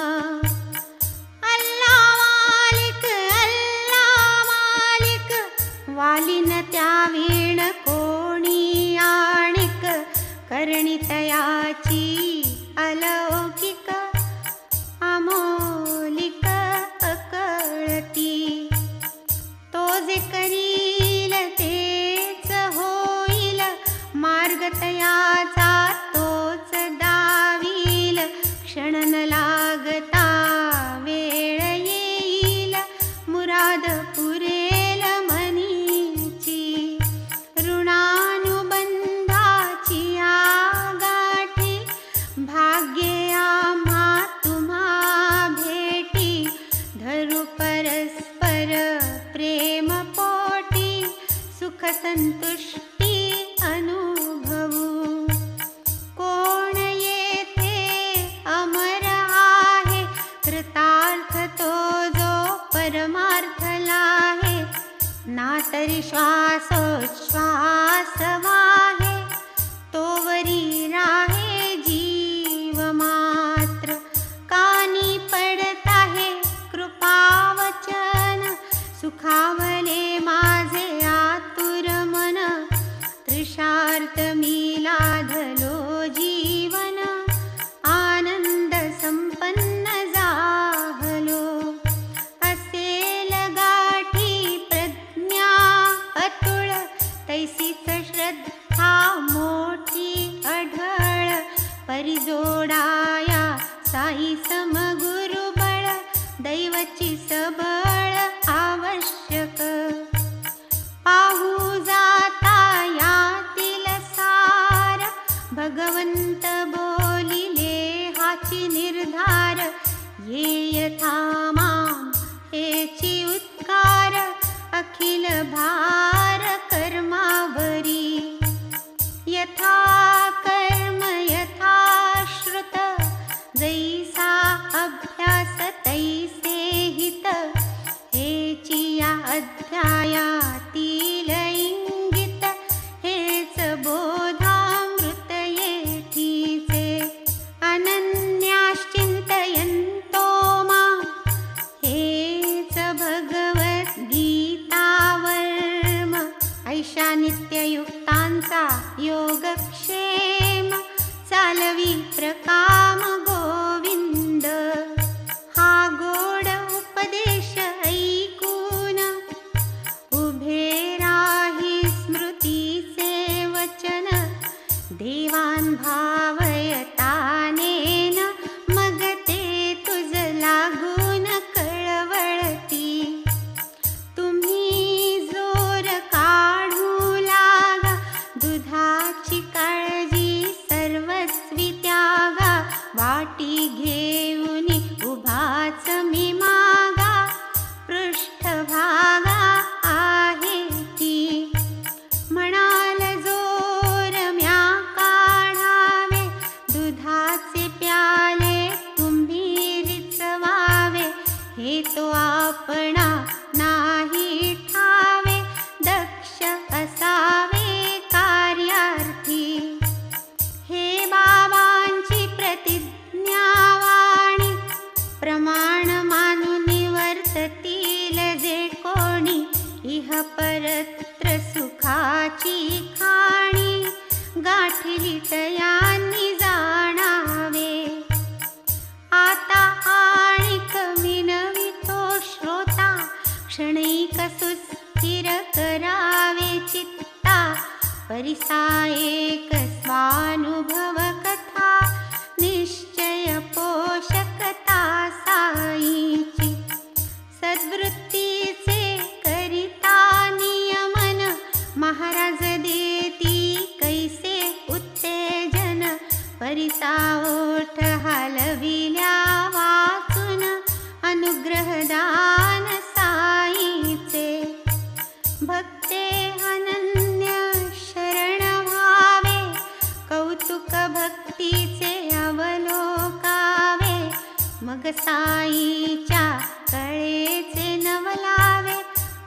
अल्ला मालिक, वालिन त्या वीण कोणी आणिक, करणी तयाची अलौकिक, अमोलिक अकळती. तो जे करील तेच होईल, मार्ग तयाचा तोच दावील, क्षण न लागता वेळ येईल, मुराद पुरेल मनीची. ऋणानुबंधाची आगाठी, भाग्ये आम्हा तुम्हा भेटी, धरू परस्पर प्रेम पोटी, सुख संतुष्टी अनुभवू. कोण येथे अमर आहे, कृतार्थ तो जो परमार्थला आहे, ना तरी श्वासोच्छ्वास वाहे, तोवरी राहे जीव मात्र. कानी पडत आहे कृपावचन, सुखावले माझे आतुर मन, तृषार्थ मी लाधलो जीवन, आनंद संपन्न जाहलो. असेल गाठी प्रज्ञा अतुळ, तैसीच श्रद्धा मोठी अढळ, परिजोडाया साई समगुरुबळ, दैवची सबळ आवश्यक. पाहू जाता यातील सार, भगवंत बोलिले हाची निर्धार, ये यथा मां हेची उत्कार, अखिल भार कर्मावरी. यथा कर्म यथा श्रुत, जैसा अभ्यास तैसे हित, हेची या अध्यायातील इंगित, हेच बोधामृत येथीचे. अनन्याश्चिंतयन्तो मां, हेच भगवद्गीता वर्म, ऐशा नित्ययुक्तांचा योगक्षेम, चालवी प्रकाम गोविंद. हा गोड उपदेश ऐकून, उभे राही स्मृतीचे वचन, देवान भावयतानेन, मग ते तुझ लागून कळवळती. तुम्ही जोर काढू लागा, दुधा इह परत्र सुखाची खाणी गाठली तयांनी जाणावे. आता आणिक विनवितो श्रोता क्षणैक सुस्थिर करावे चित्ता. परिसा एक स्वानुभव कथा निश्चय पोषकता साईची. सद्वृत्तीचे करिता नियमन महाराज देती कैसे उत्तेजन. परिसा ओठ हलविल्या वाचून अनुग्रहदान साईचे. भक्ते अनन्य शरण व्हावे कौतुक भक्तीचे अवलोकावे. मग साईच्या कळेचे नवलावे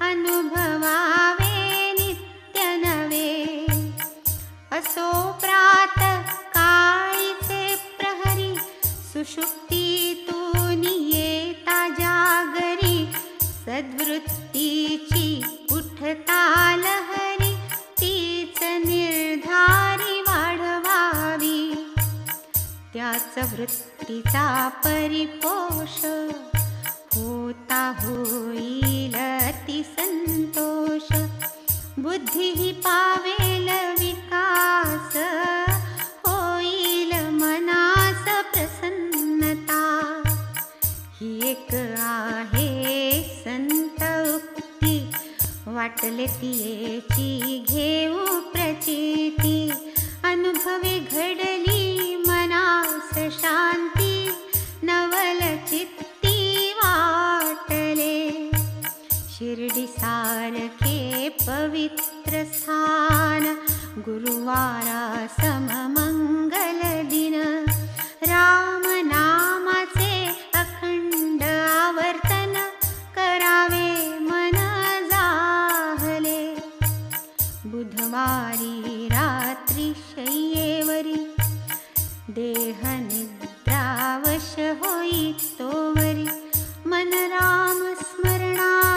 अनुभवावे नित्य नवे. असो प्रात काळीचे प्रहरी सुषुप्तीतून येता जागरी. सद्वृत्तीची उठता लहरी तीच निर्धारी वाढवावी. त्याच वृत्तीचा परिपोष होता होईल अति संतोष. बुद्धी पावेल विकास होईल मनास प्रसन्नता. ही एक आहे संत उक्ती वाटले तियेची घेऊ प्रचिती. अनुभवे घडली मनास शांती नवल चित्ती वाटले. शिर्डी सारखे पवित्र स्थान गुरुवारा सम मंगल दिन. राम नामाचे अखंड आवर्तन करावे मन जाहले. बुधवारी रात्री शय्येवरी देह निद्रावश होई तोवरी. मन राम स्मरणाभितरी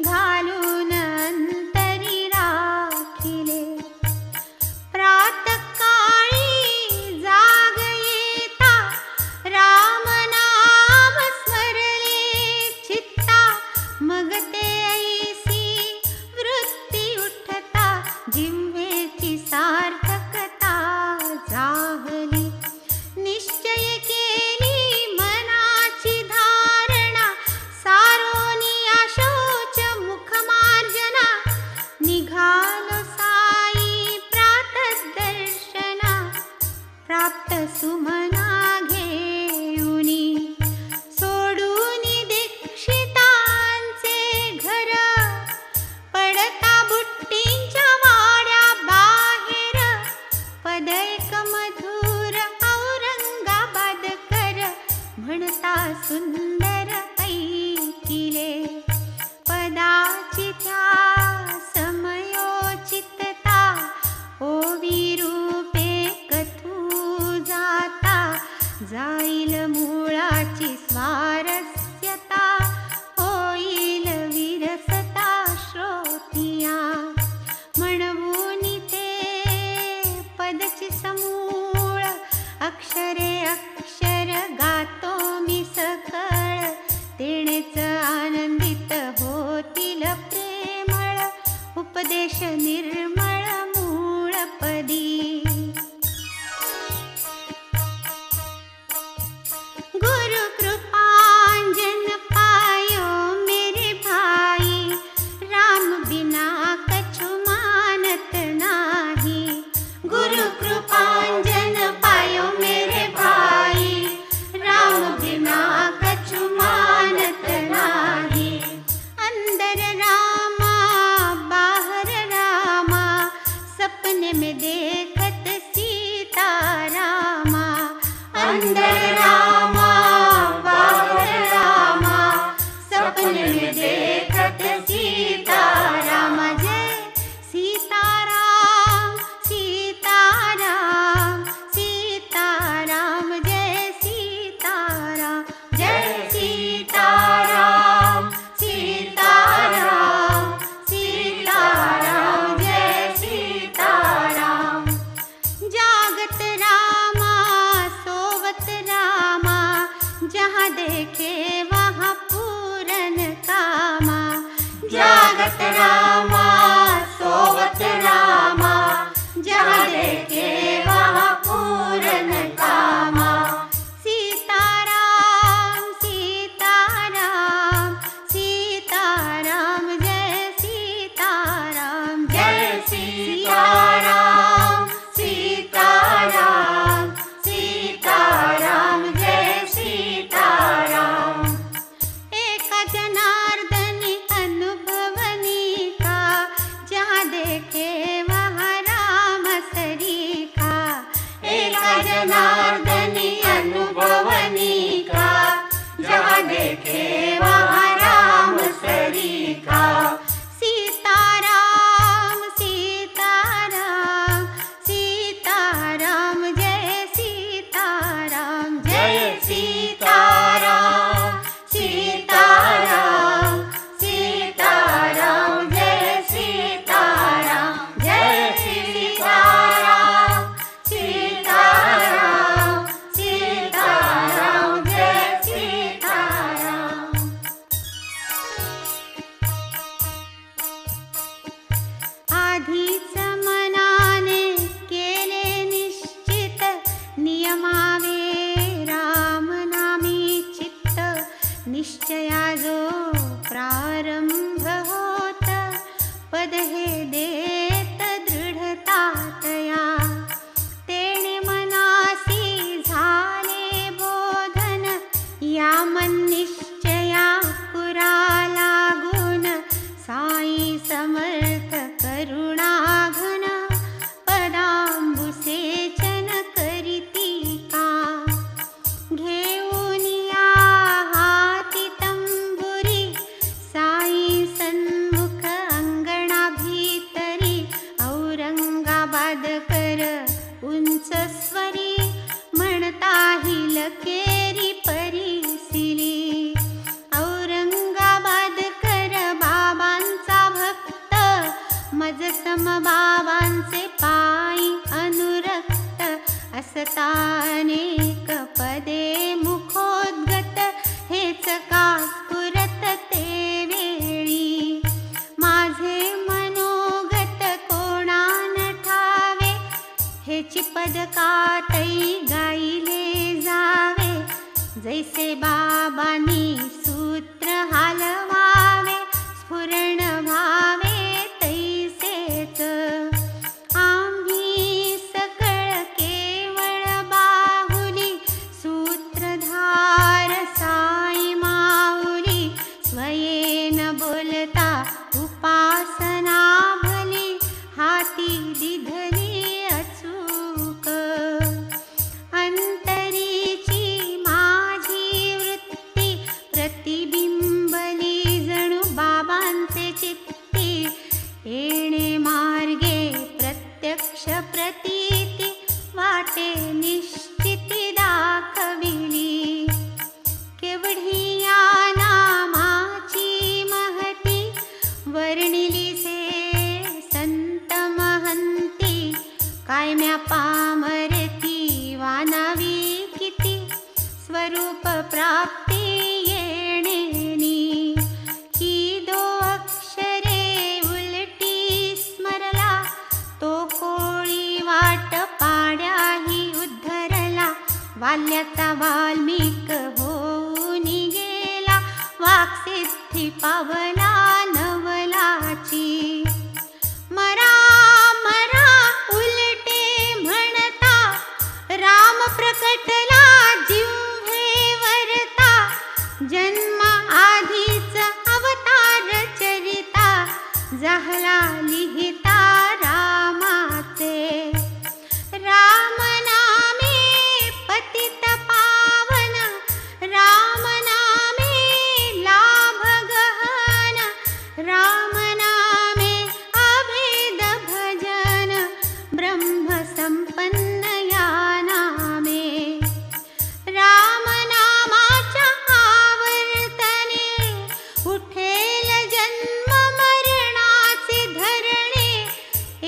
घालून अंतरी राखिले. प्रातःकाळी जाग येता राम नाम स्मरले चित्ता. मग ते ऐसी वृत्ती उठता जिव्हेची सार्थकता जाहली. निश्चय केली मनाची धारणा सारोनी अशोच मुखमार्जना. निघालो साई प्रातःदर्शना प्राप्त सुमना घेऊनी. सोडून दीक्षितांचे धर्मबाबांचे पायी अनुरक्त असतानेक पदे मुखोद्गत हेच का स्फुरत ते वेळी माझे मनोगत कोणान ठावे हेची पदकातई गायले जावे जैसे बाबांनी सूत्र हालवावे स्फुरण व्हावे तैसेच आम्ही सकळ केवळ बाहुली सूत्रधार साई माऊली स्वयेन बोलता उपासना भली हाती दिधली अचूक अंतरीची माझी वृत्ती प्रतिबिंबली जणू बाबांचे चित्ती येणे मार्गे प्रत्यक्ष प्रतीती वाटे निश्चिती दाखविली केवढी या नामाची महती वर्णिली से संत महंती कायम्या पामरती वानावी किती स्वरूप प्राप्ती येणेनी ही दो अक्षरे उलटी स्मरला तो कोळी वाट पाड्याही उद्धरला वाल्याचा वाल्मिक होऊन गेला वाक्सिद्धी पावला नवलाची मरा मरा उलटे म्हणता राम प्रकटला जिव्हेवरता जन्म आधीच अवतार चरिता झाला लिहिता रामाचे राम नामे पतित पावन राम नामे लाभ गहन राम नामे अभेद भजन ब्रह्म संपन्न या नामे राम नामाच्या आवर्तने उठेल जन्म मरणाचे धरणे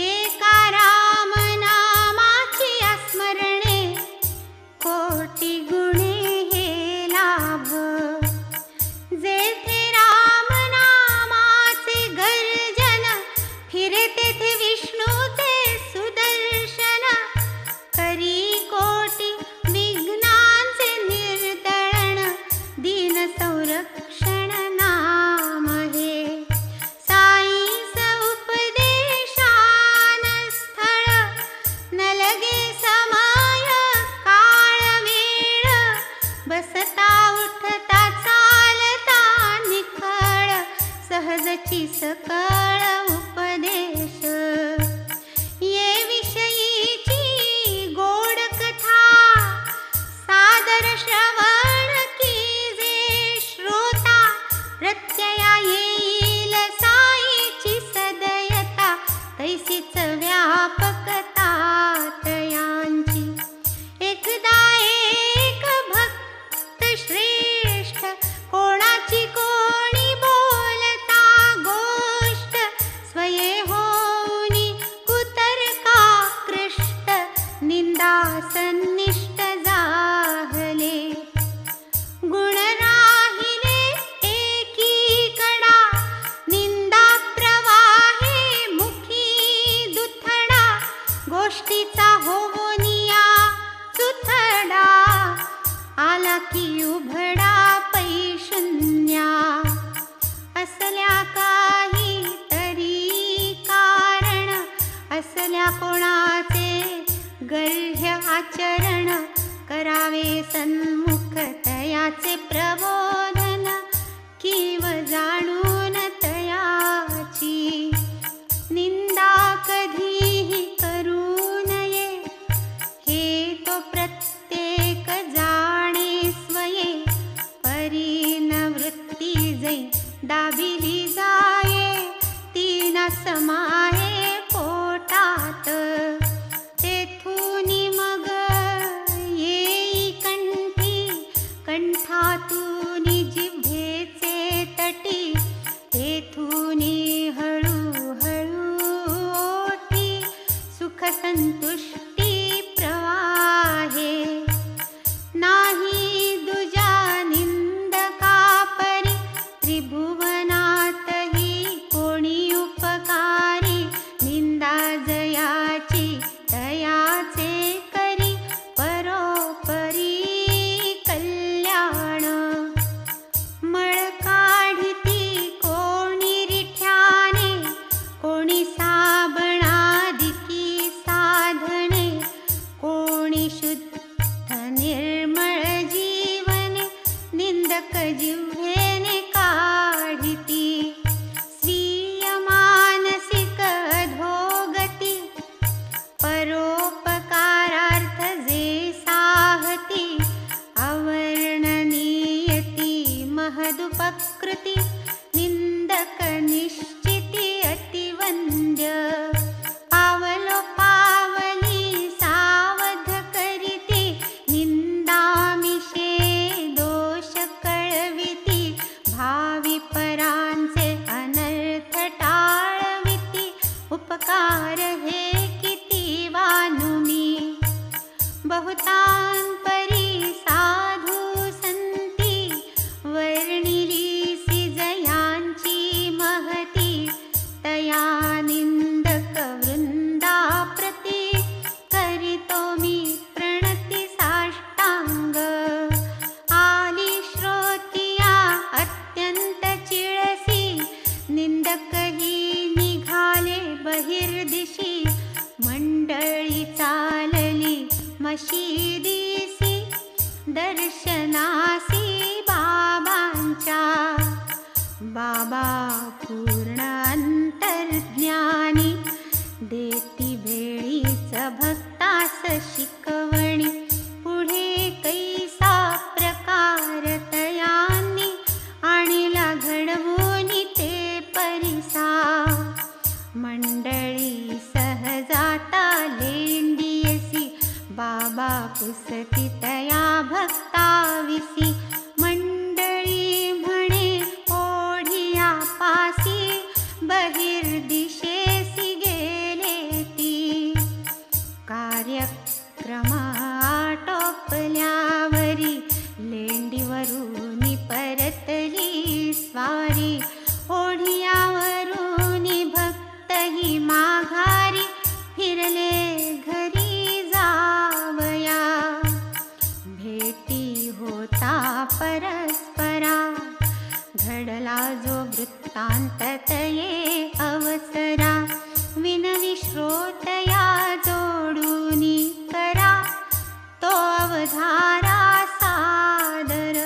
एका राम नामाची स्मरणे कोटी गुणे हे लाभ जेथे राम नामाचे गर्जन फिरे तेथे विष्णूचे सुदर्शन करी कोटी विघ्नांचे निर्दळन दीन संरक्षण नाम हे साईस उपदेशान स्थळ न लगे समय काळ वेळ बसता उठता चालता निखळ सहजची सकळ उपदेश ये विषयीची गोड कथा सादर श्रवण कीजे श्रोता प्रत्यया येईल साईची सदयता तैसीच व्यापकता तयांची एकदा एक भक्त श्रेष्ठ कोणाची कोणी बोलता गोष्ट स्वये होनी कुतर्काकृष्ट निंदा सन्निष्ट जाहले गुण राहिले एकीकडा निंदा प्रवाहे मुखी दुथडा गोष्टीचा होवनिया चुथडा आला की उभडा पैशून्या असल्या काही तरी कारण असल्या कोणाचे गर्ह्य आचरण करावे सन्मुख तयाचे प्रबोधन किव जाणून तयाची निंदा कधीही करू नये हे तो प्रत्येक जाणे स्वये परीन वृत्ती जै दाबिली जाये तीन समाये पोटात तेथूनी मग येई कंठी कंठातूनी जिभेचे तटी तेथूनी हळू हळू निंदकही निघाले बहिर्दिशी, मंडळी चालली मशिदीसी, दर्शनासी बाबांच्या. बाबा पूर्ण अंतर्ज्ञानी, देती भेळीच भक्तास शिकवणी. पुढे कैसा प्रकार तयांनी, आणिला घडवून ते परिसा. मंडळी सहजाता लेंडियसी, बाबा पुसती तया भक्ताविसी. मंडळी म्हणे ओढिया पासी, बहिर्दिशेसी गेले ती. कार्यक्रम आटोपल्यावरी, लेंडीवरून परतली स्वारी. ओढियावरून भक्तही माघारी, फिरले घरी जावया. भेटी होता परस्परा, घडला जो वृत्तांत तये अवसरा. विनवी श्रोतया जोडूनी करा, तो अवधारा सादर.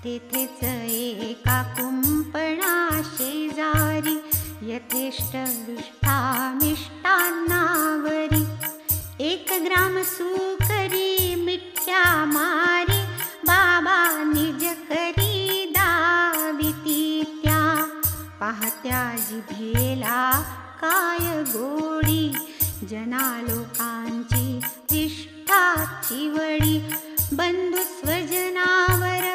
तेथेच एका कुंपणा शेजारी, यथेष्ट मिष्टान्नावरी. 1 ग्राम सुकरी मिठ्या मारी, बाबा निज करी दाविती त्या. पाहत्या जिभेला काय गोडी, जना लोकांची विष्ठाची वडी. बंधू स्वजनावर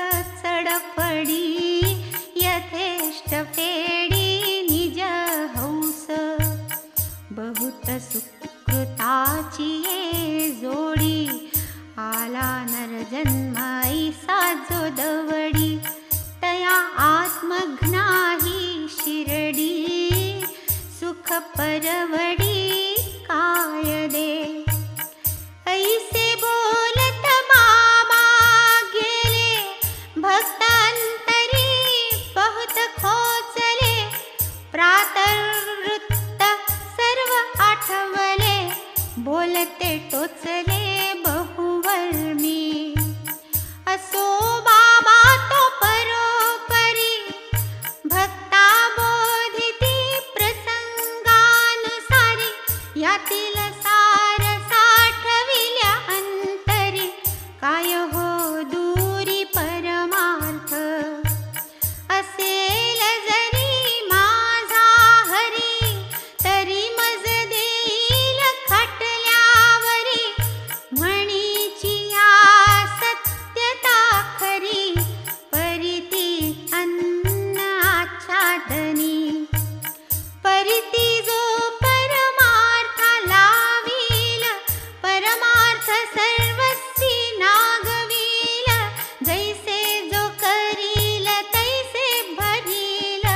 चढपडी, यथेष्ट फेडी निज हौस. बहुत सुकृताची ये जोडी, आला नरजन्म ऐसा जो दवडी. तया आत्मघ्नाही शिरडी, सुख परवडी काय दे. ऐसे बोलत बाबा गेले, भक्तांतरी बहुत खोचले. प्रातर्वृत्त सर्व आठवले, बोलते टोचले बहुवर्मी. असो बाबा तो परोपरी, भक्ता बोधिती प्रसंगानुसारी. यातील सार साठविल्या अंतरी, काय हो दूरी परमार्थ. असेल जरी माझा हरी, तरी मज देईल खटल्यावरी. म्हणीची या सत्यता खरी, परिती अन्न आच्छादनी. परिती जो परमार्था लावील, परमार्थ सर्वस्वी नागवील. जैसे जो करील तैसे भरील,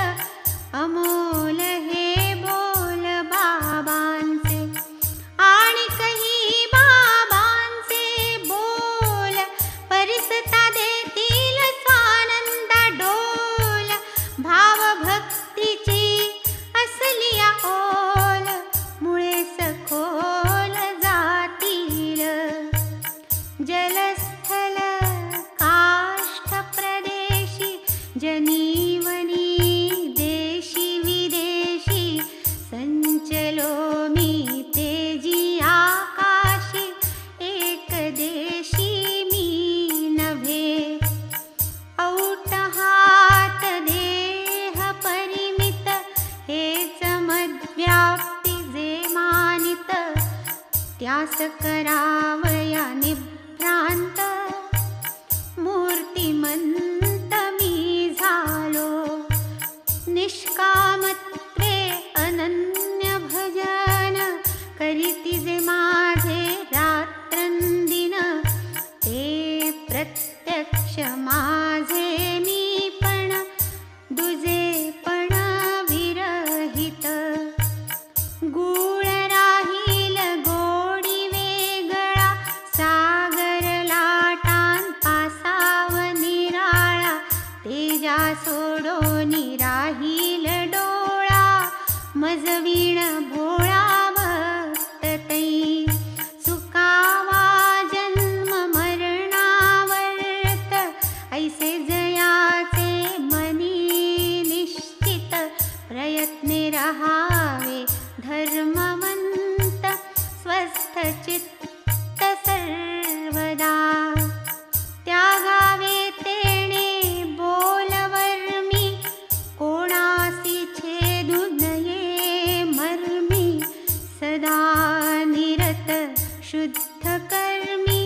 अमोल हे बोल बाबांचे. आणि कही बाबांचे बोल, परिसता देतील स्वानंदा डोल. भाव भक्तीची असली ओल, मुळे सखोल जातील. जलस्थल काष्ठ प्रदेशी, जनीवनी देशी विदेशी. संचलो मी तेजी आकाशी, एक देशी मी नभे. औट हात देह परिमित, हेच मद्व्याप्ती जे मानित. त्यास करावया निभ्रांत, मूर्तिमंत मी झालो. निष्कामत्वे अनन्य भजन, करीती जे माझे रात्रंदिन. ते प्रत्यक्ष माझे मी पण, दुजे पण विरहित. गूळ राहील गोडी वेगळा, सागर लाटां पासाव निराळा. तेजा सोडोनी राहील मजवीण भोळा भक्त तै सुकावा जन्म मरणावर्त ऐसे जयाचे मनी निश्चित प्रयत्ने रहावे धर्मवंत स्वस्थ चित्त सर्वदा त्यागावे तेणे बोलवर्मी कोणासी छेदू नये मर्मी सदा निरत शुद्ध कर्मी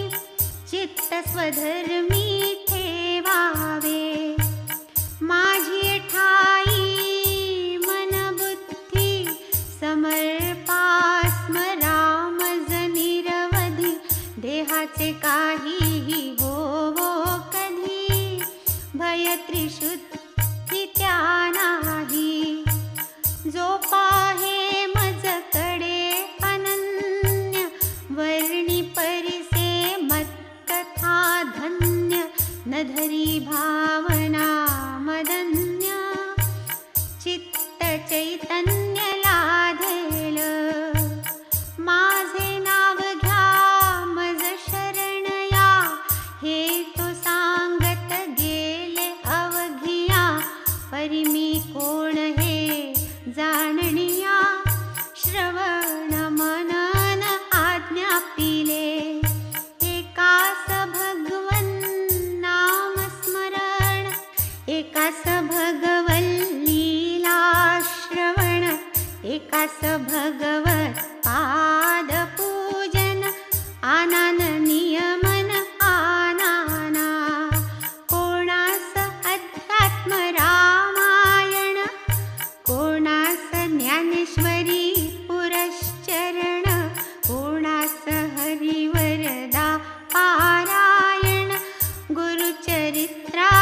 चित्त स्वधर्मी ठेवावे माझी ठाई मन बुद्धी समर्पास रामज निरवधी देहाचे काहीही होवो कधी भय त्रिशुद्धी त्या नाही जो पाहे मज कडे अनन्य वर्णी परिसे मत्कथा धन्य न धरी भावना मदन्य चित्त चैतन्य लाधेल माझे नाव घ्या मज शरणया हे तो सांगत गेले अवघिया परिमी कोण हे जाणनिया श्रवण मनन आज्ञा पिले एकास भगवन नाम स्मरण एकास भगवन् लीला श्रवण एकास भगवत पाद पूजन आनन नियमन आनाना कोणास अध्यात्म रामायण कोणास ज्ञानेश्वरी पुरश्चरण कोणास हरिवरदा पारायण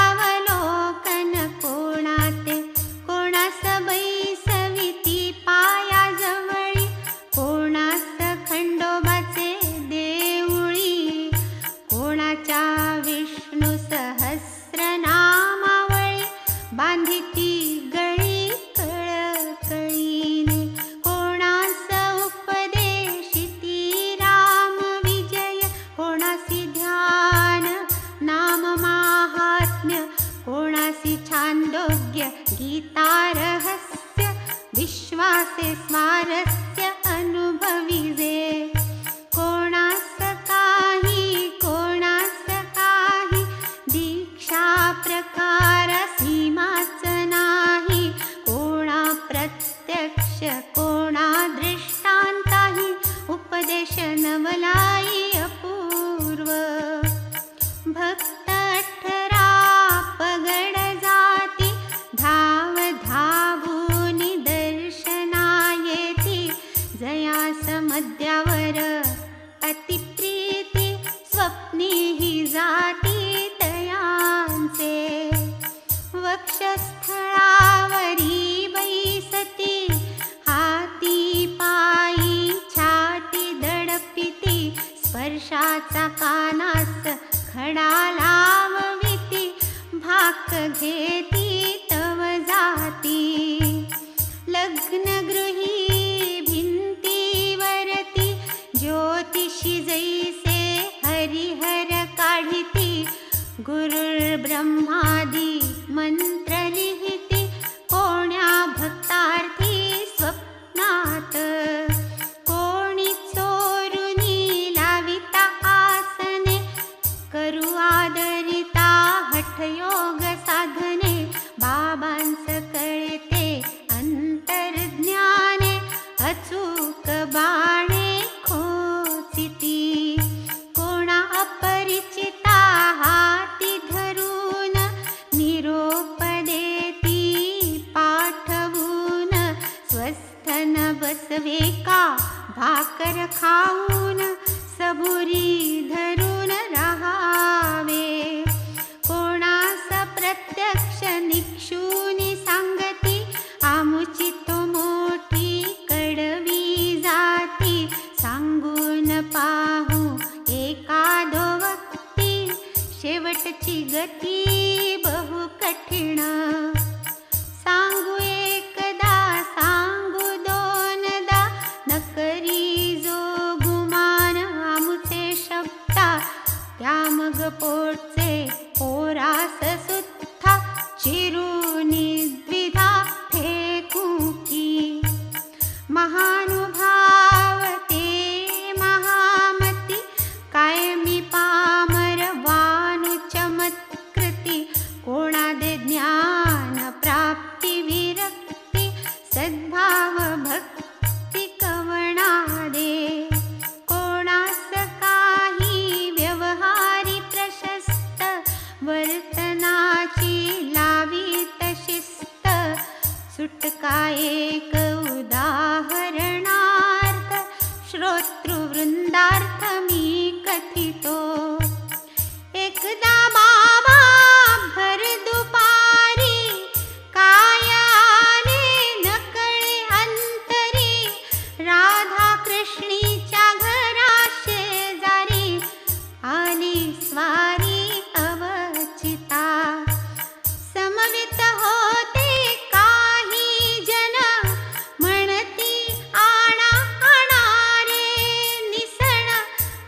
गुरुचरित्रावलोकन कोणाते कोणास बैसविती पायाजवळी कोणास खंडोबाचे देऊळी कोणाच्या विष्णू सहस्रनामावळी बांधिती गळी कळकळीने कोणास उपदेशिती राम विजय कोणासी ध्यान नाम माहात्म्य कोणासी छांदोग्य गीता रहस्य विश्वासे स्वारस्य अनुभविजे कोणास काही दीक्षा प्रकार सीमाच नाही कोणा प्रत्यक्ष कोणा दृष्टांताही उपदेश नवलाई अपूर्व भक्त अठरा पगड जाती धाव धावूनि दर्शनायेती जयास मध्यावर अतिप्रीती स्वप्नी ही जाती तयांचे वक्षस्थळावरी बैसती हाती पायी छाती दडपिती स्पर्शाचा कानास खडा लावविती भाक घेती तव जाती लग्नगृही भिंतीवरती ज्योतिषी जैसे हरिहर काढिती गुरुर्ब्रह्मादि मंत्र लिहिती कोण्या भक्तार्थी स्वप्नात कोणी चोरुनी लाविता आसने करू आदरिता हठयोग साधने बाबांस कळते अंतर्ज्ञाने अचूक बाणे खोचिती कोणा अपरिचिता हाती धरून निरोप देती पाठवून स्वस्थ न बसवे का भाकर खाऊन सबुरी धरून राहावे कोणास प्रत्यक्ष निक्षूनी सांगती आमुची तो मोठी कडवी जाती सांगून पाहू एकादो वक्ती शेवटची गती बहु कठीण सांगू एकदा सांगू सद्भाव भक्ती कवणा दे. कोणास काही व्यवहारी प्रशस्त वर्तनाची लावीत शिस्त. सुटका एक उदाहरणार्थ श्रोतृवृंदार्थ मी कथितो. एकदा बाबा भर दुपारी काय आले नकळे अंतरी. राधा कृष्णीच्या घरा शेजारी आली स्वारी अवचिता. समवित होते काही जन म्हणती आणा आणा रे निसण.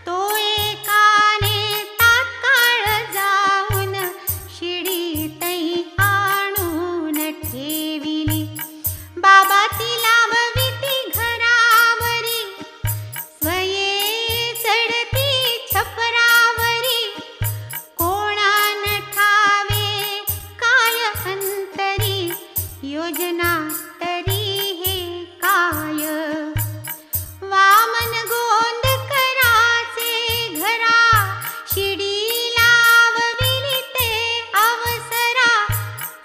तो एकाने तात्काळ जाऊन शिडीतै आणून ठेविली. बाबा ती लावविती घरावरी स्वये चढती छपरावरी. कोणा न ठावे काय अंतरी योजना तरी हे काय. वामन गोंद कराचे घरा शिडी लावविली ते अवसरा.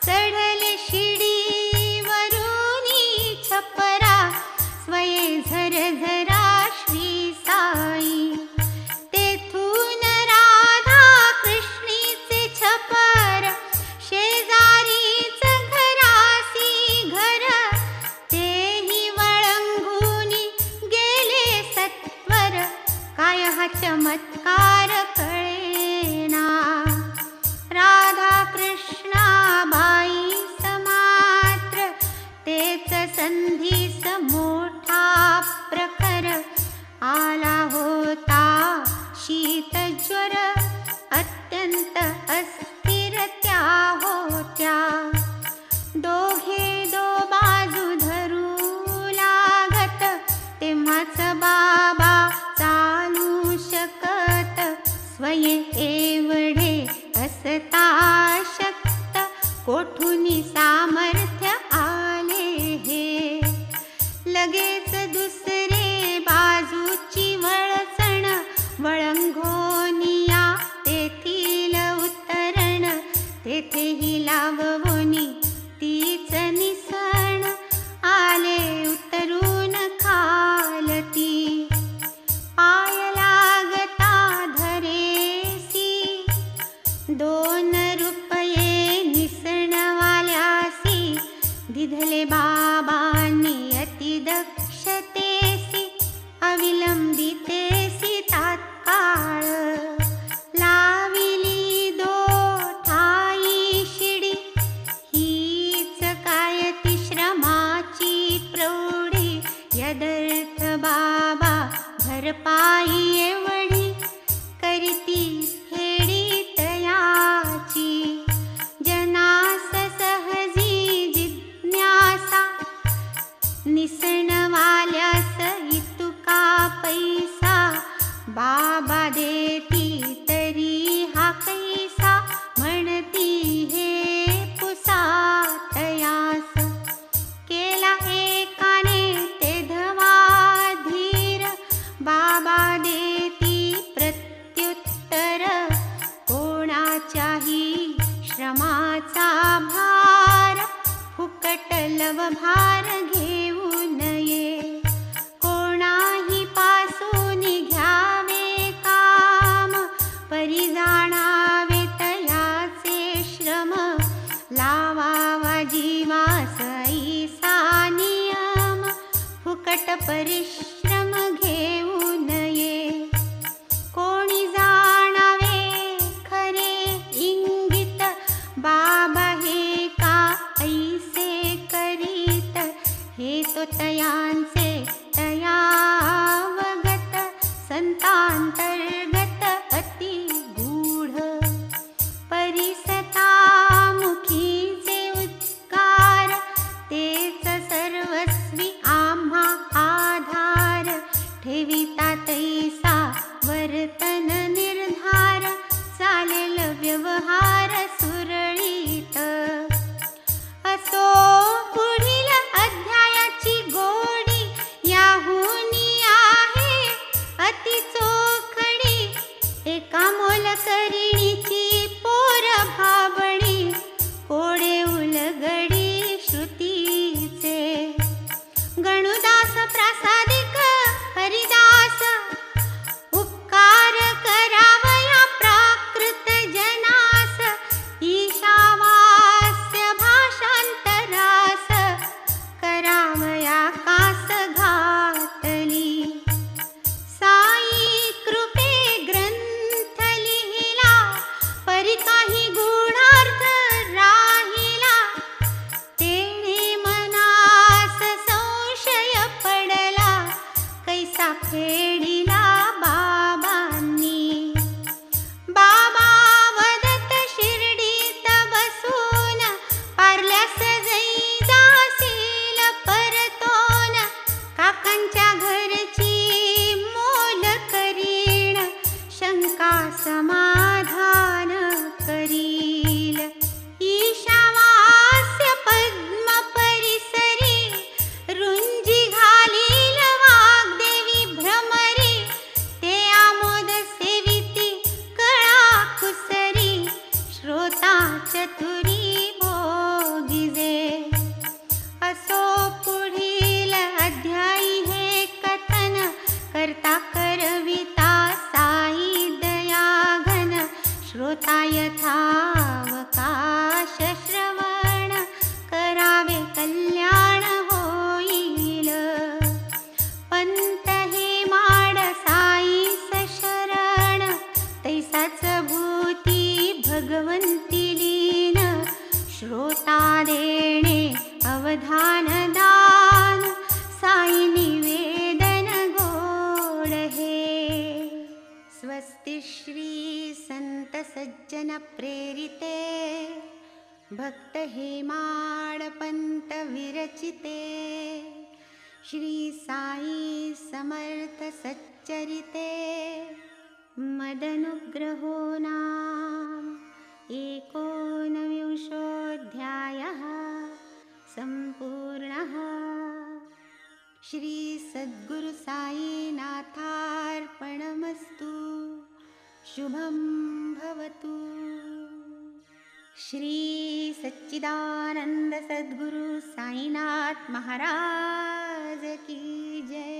चढले शिडीवरुनी छपरा स्वये झरझरा श्री साई. तेथून राधा कृष्णीचे छपर शेजारीच घरासी घर. तेही वळंघुनी गेले सत्वर काय हा चमत्कार कळेना. राधा कृष्णाबाई समात्र तेच संधीस मोठा प्रखर. आला होता शीतज्वर अत्यंत अस्थिर त्या होत्या. दोघे दो बाजू धरू लागत तेव्हाच बाबा चालू शकत. स्वये एवढे असता शक्त कोठुनी सामर्थ्य आले हे. लगेच दुसरे बाजूची वळसण वळंघोनिया तेथील उतरण. तेथेही लाववोनी तीच निसण. आले उतरून खालती पाय लागता धरेसी. 2 रुपये निसणवाल्यासी दिधले बाबांनी अति दक्षतेसी. अविलंबितेसी तात्काळ लाविली 2 ठाई शिडी. हीच काय ती श्रमाची प्रौढी. यदर्थ बाबा भरपाई एवढी करीती फेडी तयाची. जनास सहजी जिज्ञासा निसणवाल्यास इतुका पैसा. बाबा देती तरी हा कैसा म्हणती हे पुसातयास. केला एकाने ते धवा धीर. बाबा देती प्रत्युत्तर कोणाच्याही श्रमाचा भार. फुकट लवभार घेऊ नये. कोणाही पासून घ्यावे काम. परी जाणावे तयाचे श्रम. लावावा जीवास ऐसा नियम. फुकट परिश्रम घेऊ नये. कोणी जाणावे खरे इंगित. बाबा हे का ऐसे करीत. हे तो तयांचे तयावगत. संतांतर्गत अति गूढ. परिसतामुखीचे उच्चार तेच सर्वस्वी आम्हा आधार. ठेविता तैसा वर्तन निर्धार. चालेल व्यवहार सुरळीत. असो पुढील अध्याय ज्ञानदान साई निवेदन गोड हे। स्वस्ति श्री संत सज्जन प्रेरिते भक्त हेमाडपंत विरचिते श्री साई समर्थ सच्चरिते मदनुग्रहो नाम एकोनविंशोऽध्यायः सम्पूर्णः। श्री सद्गुरु साईनाथार्पणमस्तु। शुभं भवतु। श्री सच्चिदानंद सद्गुरु साईनाथ महाराज की जय।